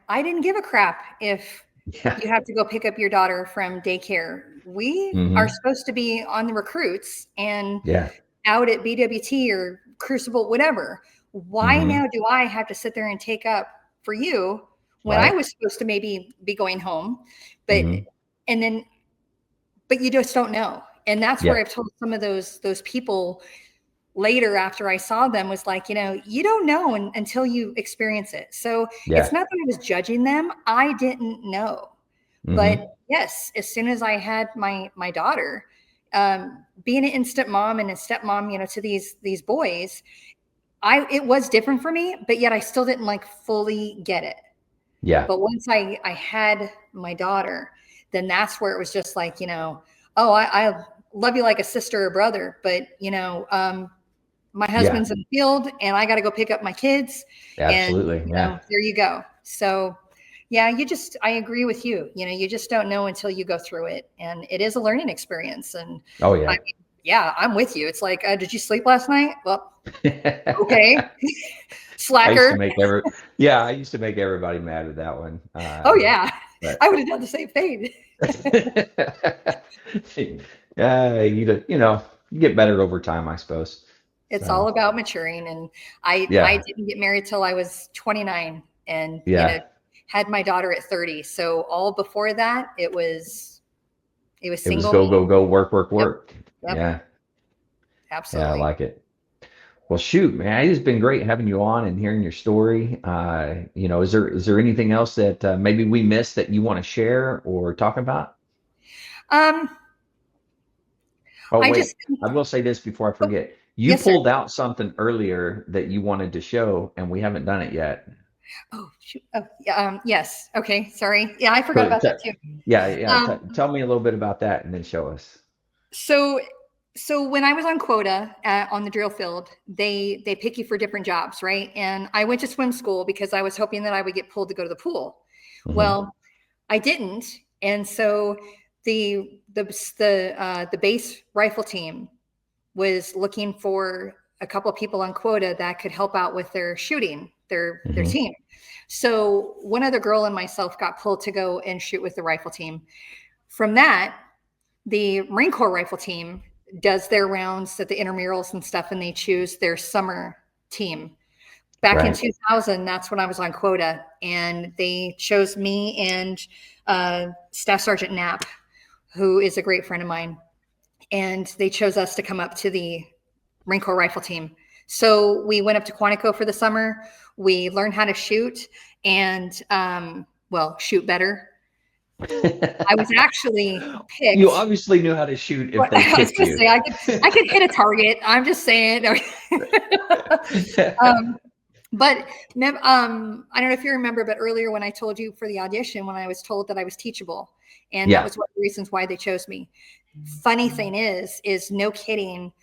I didn't give a crap if you have to go pick up your daughter from daycare. We are supposed to be on the recruits and out at BWT or Crucible, whatever. Why now do I have to sit there and take up for you when I was supposed to maybe be going home? But but you just don't know. And that's where I've told some of those people, later after I saw them was like, you don't know until you experience it. So Yeah. it's not that I was judging them. I didn't know. But yes, as soon as I had my daughter, being an instant mom and a stepmom, to these boys, it was different for me, but yet I still didn't like fully get it. Yeah. But once I had my daughter, then that's where it was just like, oh, I love you like a sister or brother, but my husband's in the field and I got to go pick up my kids. Absolutely. And, there you go. So yeah, I agree with you. You just don't know until you go through it. And it is a learning experience. And Oh yeah. I'm with you. It's like, did you sleep last night? Well, okay. Slacker. I used to make everybody mad with that one. Oh yeah. But I would have done the same thing. You get better over time, I suppose. It's all about maturing. And I didn't get married till I was 29 and had my daughter at 30. So all before that, it was single. It was go, work. Yep. Yeah. Absolutely. Yeah, I like it. Well, shoot, man, it's been great having you on and hearing your story. Is there anything else that maybe we missed that you want to share or talk about? I will say this before I forget. You pulled out something earlier that you wanted to show, and we haven't done it yet. Oh, shoot. Oh, yes. Okay. Sorry. Yeah, I forgot about that too. Yeah. Tell me a little bit about that and then show us. So when I was on quota on the drill field, they pick you for different jobs, right? And I went to swim school because I was hoping that I would get pulled to go to the pool. Mm-hmm. Well, I didn't, and so the base rifle team was looking for a couple of people on quota that could help out with their shooting, their team. So one other girl and myself got pulled to go and shoot with the rifle team. From that, the Marine Corps rifle team does their rounds at the intramurals and stuff, and they choose their summer team. Back in 2000, that's when I was on quota, and they chose me and Staff Sergeant Knapp, who is a great friend of mine, and they chose us to come up to the Marine Corps rifle team. So we went up to Quantico for the summer. We learned how to shoot and, shoot better. I was actually picked. You obviously knew how to shoot if they picked you. Say, I could hit a target. I'm just saying. But I don't know if you remember, but earlier when I told you for the audition, when I was told that I was teachable, and that was one of the reasons why they chose me. Funny thing is no kidding.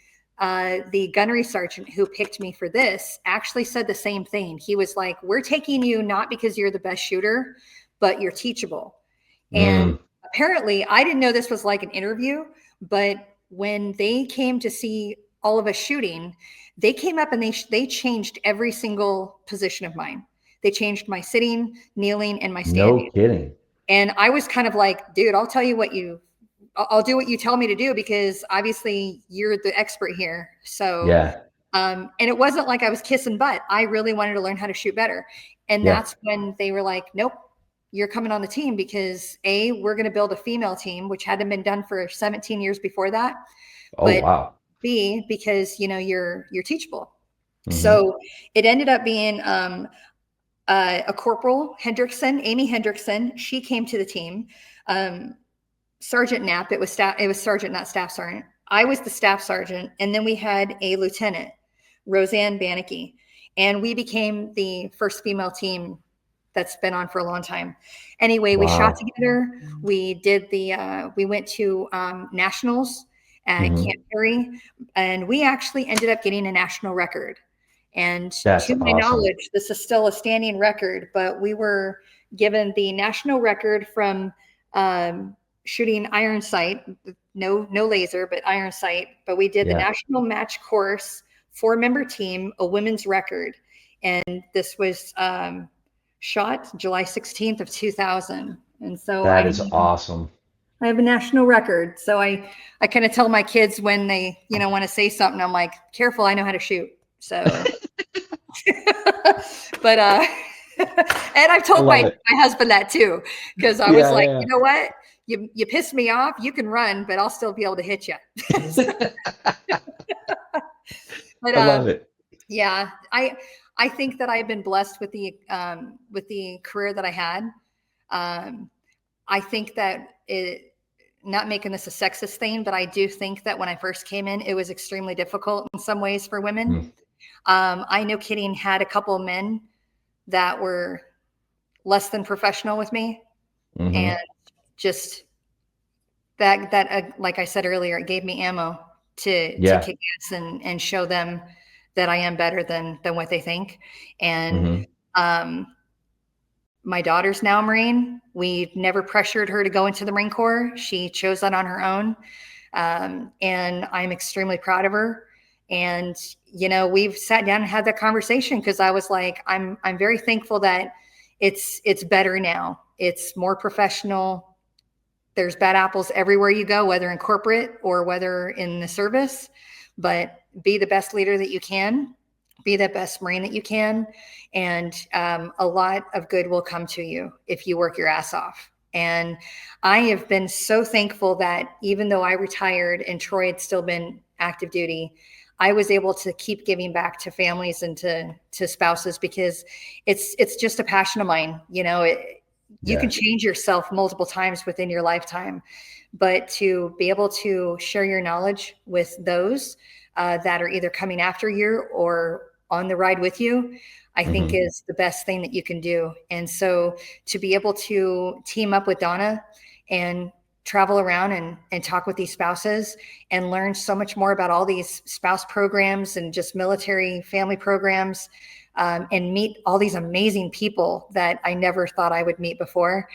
The gunnery sergeant who picked me for this actually said the same thing. He was like, "We're taking you not because you're the best shooter, but you're teachable." And apparently I didn't know this was like an interview, but when they came to see all of us shooting, they came up and they changed every single position of mine. They changed my sitting, kneeling, and my standing. No kidding. And I was kind of like, dude, I'll do what you tell me to do, because obviously you're the expert here. So, and it wasn't like I was kissing butt. I really wanted to learn how to shoot better. And that's when they were like, nope, you're coming on the team because we're going to build a female team, which hadn't been done for 17 years before that. Wow. B, because, you're teachable. Mm-hmm. So it ended up being a Corporal Hendrickson, Amy Hendrickson. She came to the team. Sergeant Knapp, it was sergeant, not staff sergeant. I was the staff sergeant. And then we had a lieutenant, Roseanne Bannicky. And we became the first female team that's been on for a long time. Anyway, we shot together. We did we went to nationals at Camp Perry, and we actually ended up getting a national record. And to my knowledge, this is still a standing record, but we were given the national record from shooting iron sight, no laser, but iron sight. But we did the national match course 4-member team, a women's record. And this was shot July 16th of 2000. And so that is awesome. I have a national record. So I kind of tell my kids when they, want to say something, I'm like, careful, I know how to shoot. So, but, and I've told my husband that too, because I was like, you know what? You piss me off. You can run, but I'll still be able to hit you. But I love it. yeah, I think that I've been blessed with the career that I had. I think that not making this a sexist thing, but I do think that when I first came in, it was extremely difficult in some ways for women. Mm. I know kidding had a couple of men that were less than professional with me, and just that like I said earlier, it gave me ammo to Yeah. kick ass and show them that I am better than what they think. And my daughter's now a Marine. We've never pressured her to go into the Marine Corps. She chose that on her own. And I'm extremely proud of her. And, you know, we've sat down and had that conversation because I was like, I'm very thankful that it's better now. It's more professional. There's bad apples everywhere you go, whether in corporate or whether in the service, but be the best leader that you can, be the best Marine that you can. And a lot of good will come to you if you work your ass off. And I have been so thankful that even though I retired and Troy had still been active duty, I was able to keep giving back to families and to spouses, because it's just a passion of mine. You know, you can change yourself multiple times within your lifetime, but to be able to share your knowledge with those that are either coming after you or on the ride with you, I think is the best thing that you can do. And so to be able to team up with Donna and travel around and talk with these spouses and learn so much more about all these spouse programs and just military family programs, and meet all these amazing people that I never thought I would meet before.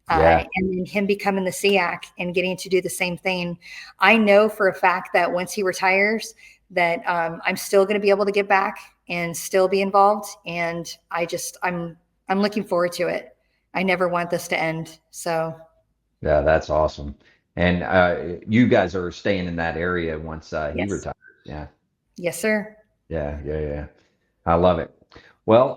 And then him becoming the SEAC and getting to do the same thing. I know for a fact that once he retires, that I'm still going to be able to give back and still be involved. And I'm looking forward to it. I never want this to end. So. Yeah, that's awesome. And you guys are staying in that area once he Yes. retires. Yeah. Yes, sir. Yeah. I love it. Well,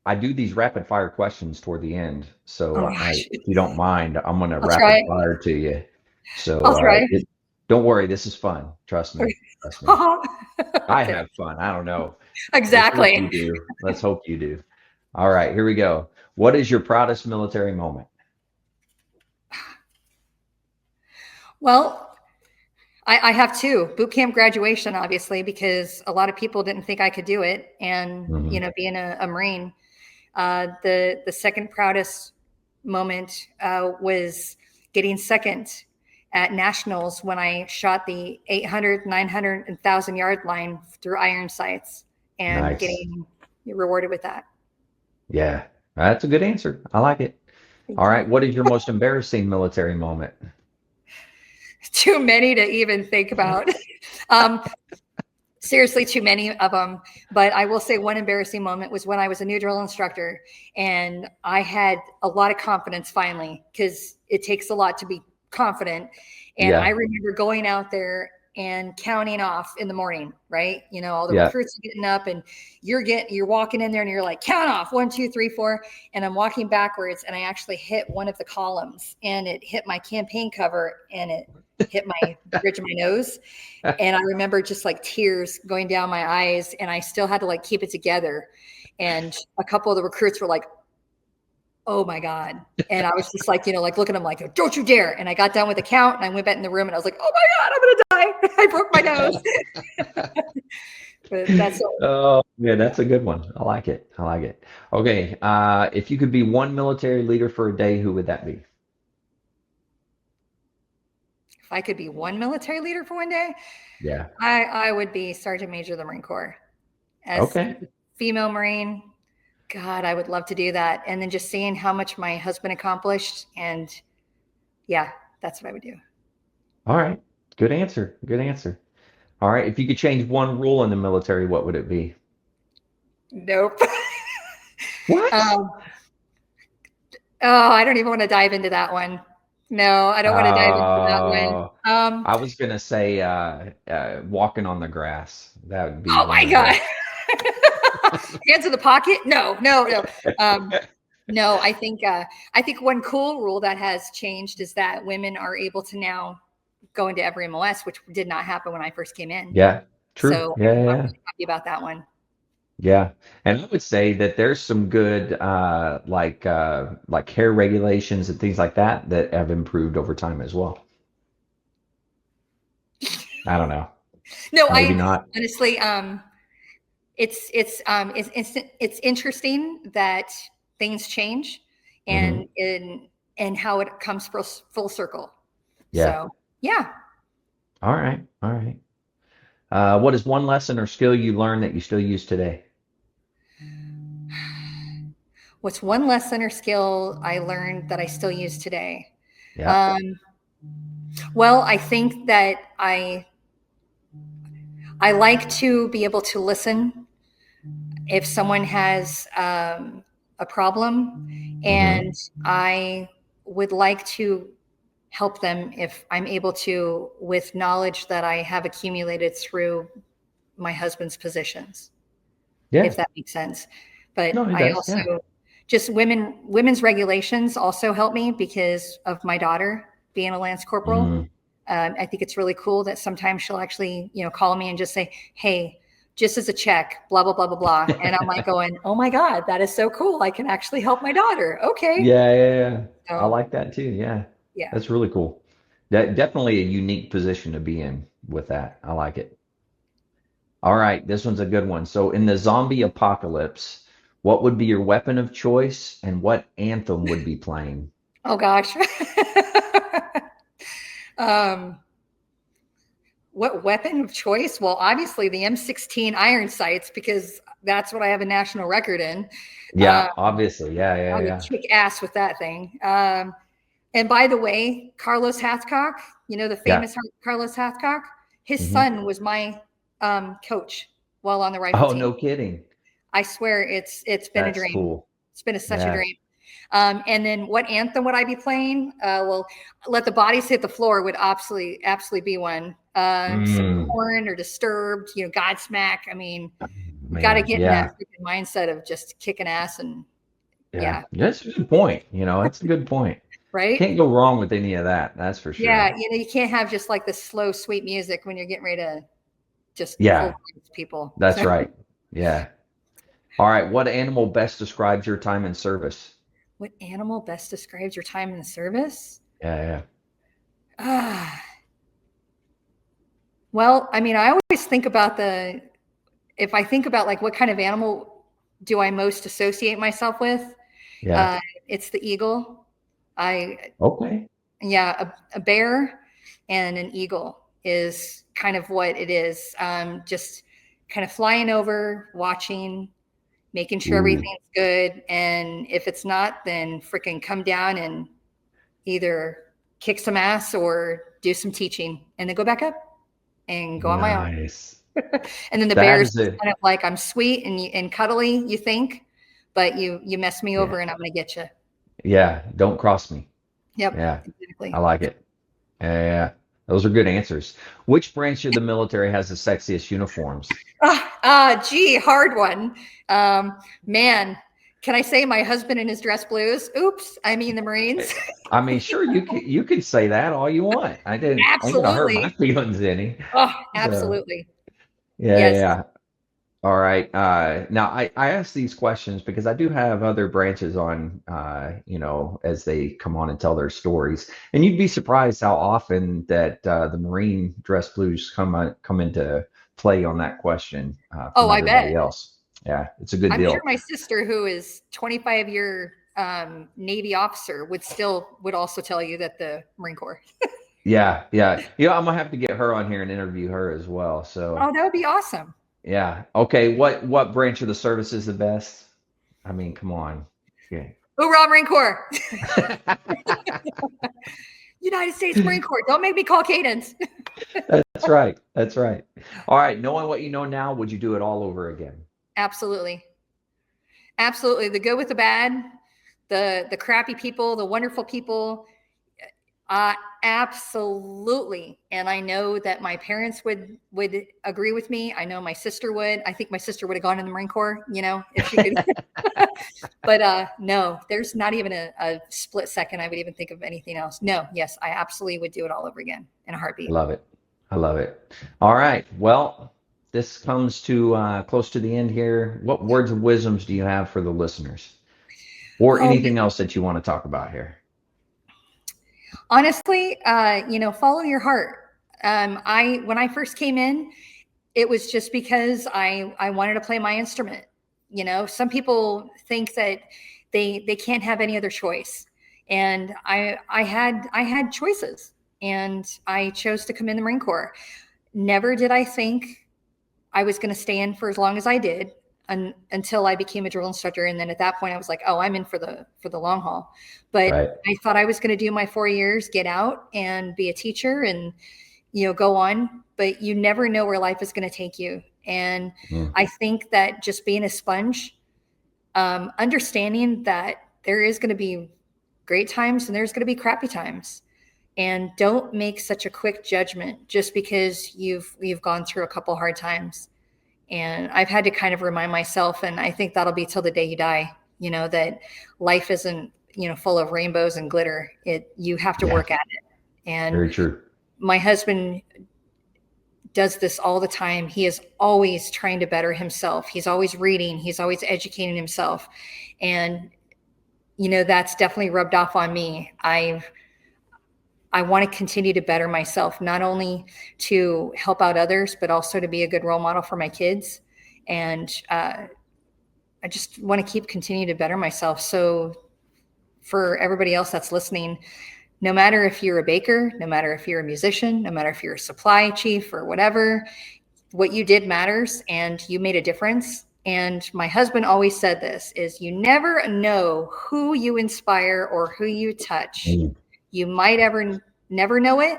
I do these rapid fire questions toward the end. So Oh, gosh. if you don't mind, I'm going to I'll try. rapid fire to you. So I'll try. don't worry, this is fun. Trust me. Trust me. I have fun. I don't know. Exactly. Let's hope you do. All right, here we go. What is your proudest military moment? Well, I have two. Boot camp graduation, obviously, because a lot of people didn't think I could do it. And, you know, being a Marine, the second proudest moment was getting second at nationals when I shot the 800, 900, and 1,000 yard line through iron sights and getting rewarded with that. Yeah, that's a good answer. I like it. All right. What is your most embarrassing military moment? Too many to even think about. Seriously, too many of them. But I will say one embarrassing moment was when I was a new drill instructor and I had a lot of confidence finally, because it takes a lot to be confident. And I remember going out there and counting off in the morning, right? You know, all the recruits are getting up and you're walking in there and you're like, count off 1, 2, 3, 4. And I'm walking backwards and I actually hit one of the columns and it hit my campaign cover and it hit my bridge of my nose. And I remember just like tears going down my eyes and I still had to like keep it together. And a couple of the recruits were like, oh my God. And I was just like, you know, like looking at them like, don't you dare. And I got done with the count and I went back in the room and I was like, oh my God, I'm going to die. I broke my nose. But that's all. Oh, yeah, that's a good one. I like it. Okay. If you could be one military leader for a day, who would that be? If I could be one military leader for one day, yeah, I would be Sergeant Major of the Marine Corps. As a female Marine, God, I would love to do that. And then just seeing how much my husband accomplished. And yeah, that's what I would do. All right. Good answer. All right. If you could change one rule in the military, what would it be? Nope. What? I don't even want to dive into that one. No, I don't want to dive into that one. I was going to say walking on the grass. That would be. Oh my God. Hands in the pocket? No. No, I think one cool rule that has changed is that women are able to now go into every MOS, which did not happen when I first came in. Yeah. True. So Yeah, I'm yeah, really happy about that one. yeah. And I would say that there's some good like hair regulations and things like that that have improved over time as well. I don't know. No, Maybe I not. honestly, it's interesting that things change Hmm. and how it comes full circle. Yeah. So yeah. All right. All right. What is one lesson or skill you learned that you still use today? What's one lesson or skill I learned that I still use today? Yeah. Um, well, I think that I like to be able to listen if someone has a problem, Hmm. and I would like to help them if I'm able to with knowledge that I have accumulated through my husband's positions, Yeah. if that makes sense. But No, it I does. also Yeah. just women's regulations also help me because of my daughter being a lance corporal. Mm. I think it's really cool that sometimes she'll actually, call me and just say, "Hey, just as a check, blah blah blah blah blah," and I'm like going, "Oh my god, that is so cool! I can actually help my daughter." Okay, Yeah, yeah, yeah. I so like that too. Yeah. yeah. That's really cool. That definitely a unique position to be in with that. I like it. All right, this one's a good one. So in the zombie apocalypse, what would be your weapon of choice and what anthem would be playing? Oh gosh. um, what weapon of choice? Well, obviously the M16 iron sights because that's what I have a national record in. Yeah, Uh, obviously. Yeah, yeah, I would yeah. kick ass with that thing. And by the way, Carlos Hathcock, the Yeah. famous Carlos Hathcock, his Hmm. son was my coach while on the rifle Oh, team. no kidding. I swear it's been a That's dream. cool. It's been such a Yeah. dream. And then what anthem would I be playing? Well, Let the Bodies Hit the Floor would absolutely be one. Some Mm, Corn or Disturbed, Godsmack. I mean, you got to man. get in that Yeah. freaking mindset of just kicking ass and Yeah. yeah, That's a good point. That's a good point. right? Can't go wrong with any of that. That's for Yeah, sure. you can't have just like this slow, sweet music when you're getting ready to just Yeah, pulverize people. that's So, right. Yeah. All right. What animal best describes your time in service? what animal best describes your time in the service? Yeah, Ah, well, I mean, I always think about if I think about like what kind of animal do I most associate myself with, yeah. uh, it's the eagle. I, Okay. yeah, a bear and an eagle is kind of what it is. Just kind of flying over, watching, making sure Ooh, everything's good. And if it's not, then freaking come down and either kick some ass or do some teaching and then go back up and go on my own. nice. And then the That bear's is just a kind of like, I'm sweet and cuddly, you think, but you mess me yeah. over and I'm going to get you. Yeah. Don't cross me. Yep, Yeah. I exactly. like it. Yeah, yeah. Those are good answers. Which branch of the military has the sexiest uniforms? Gee, hard one. Man, can I say my husband in his dress blues? Oops, I mean the Marines. I mean, sure, you can say that all you want. I ain't gonna hurt my Absolutely. feelings any. Oh, So absolutely. yeah, Yes. yeah. All right. Now I ask these questions because I do have other branches on, as they come on and tell their stories. And you'd be surprised how often that the Marine dress blues come into play on that question Oh, from I everybody bet. else. Yeah, it's a good I'm sure deal. my sister, who is 25-year Navy officer, would also tell you that the Marine Corps. Yeah, yeah. I'm gonna have to get her on here and interview her as well. So Oh, that would be awesome. yeah. Okay. What branch of the service is the best? I mean, come on. Yeah. Hoorah, Marine Corps! United States Marine Corps. Don't make me call cadence. That's right. That's right. All right. Knowing what you know now, would you do it all over again? Absolutely. Absolutely. The good with the bad, the crappy people, the wonderful people. Uh, Absolutely. And I know that my parents would agree with me. I know my sister would. I think my sister would have gone in the Marine Corps, if she could. But no, there's not even a split second I would even think of anything else. No, yes, I absolutely would do it all over again in a I heartbeat. love it. I love it. All right. Well, this comes to close to the end here, what words of wisdoms do you have for the listeners, or Oh, anything else that you want to talk about here? honestly, follow your heart. When I first came in, it was just because I wanted to play my instrument. Some people think that they can't have any other choice, and I had choices, and I chose to come in the Marine Corps. Never did I think I was going to stay in for as long as I did, until I became a drill instructor. And then at that point I was like, oh, I'm in for the long haul. But Right. I thought I was going to do my 4 years, get out and be a teacher and, go on. But you never know where life is going to take you. And I think that just being a sponge, understanding that there is going to be great times and there's going to be crappy times. And don't make such a quick judgment just because you've gone through a couple hard times. And I've had to kind of remind myself, and I think that'll be till the day you die, that life isn't, full of rainbows and glitter. You have to work at it. And Very true. my husband does this all the time. He is always trying to better himself. He's always reading. He's always educating himself. And, that's definitely rubbed off on me. I want to continue to better myself, not only to help out others, but also to be a good role model for my kids. And I just want to continue to better myself. So for everybody else that's listening, no matter if you're a baker, no matter if you're a musician, no matter if you're a supply chief or whatever, what you did matters and you made a difference. And my husband always said this, is you never know who you inspire or who you touch. You might never know it,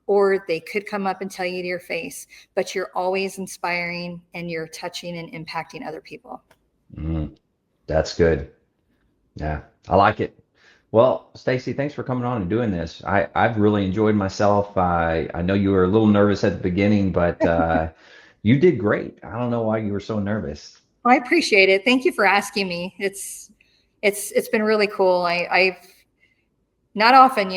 or they could come up and tell you to your face, but you're always inspiring and you're touching and impacting other people. That's good. Yeah, I like it. Well, Stacie, thanks for coming on and doing this. I've really enjoyed myself. I know you were a little nervous at the beginning, but you did great. I don't know why you were so nervous. I appreciate it. Thank you for asking me. It's been really cool. I've not often,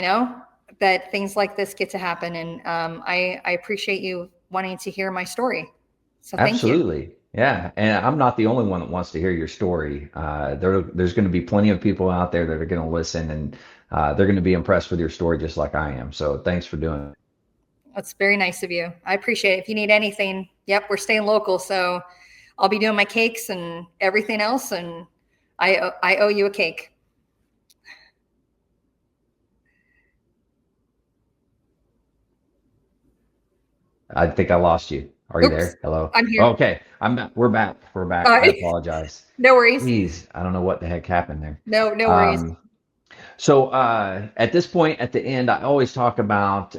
that things like this get to happen. And I appreciate you wanting to hear my story. So thank you. Absolutely. Yeah. And I'm not the only one that wants to hear your story. There's going to be plenty of people out there that are going to listen, and they're going to be impressed with your story just like I am. So thanks for doing it. That's very nice of you. I appreciate it. If you need anything, we're staying local. So I'll be doing my cakes and everything else. And I owe you a cake. I think I lost you. Are you there? Hello? I'm here. Okay. We're back. I apologize. No worries. Jeez, I don't know what the heck happened there. No worries. So at this point, at the end, I always talk about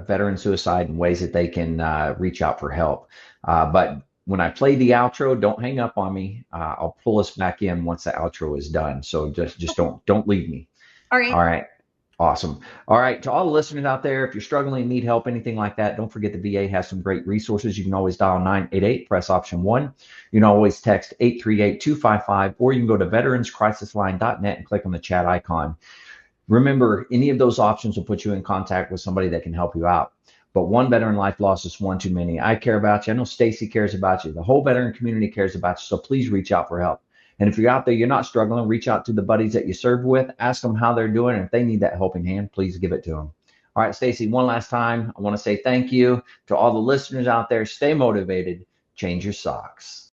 veteran suicide and ways that they can reach out for help. But when I play the outro, don't hang up on me. I'll pull us back in once the outro is done. So just don't leave me. All right. All right. Awesome. All right. To all the listeners out there, if you're struggling, need help, anything like that, don't forget the VA has some great resources. You can always dial 988, press option 1. You can always text 838-255, or you can go to veteranscrisisline.net and click on the chat icon. Remember, any of those options will put you in contact with somebody that can help you out. But one veteran life loss is one too many. I care about you. I know Stacie cares about you. The whole veteran community cares about you. So please reach out for help. And if you're out there, you're not struggling, reach out to the buddies that you serve with, ask them how they're doing. And if they need that helping hand, please give it to them. All right, Stacie, one last time, I want to say thank you to all the listeners out there. Stay motivated, change your socks.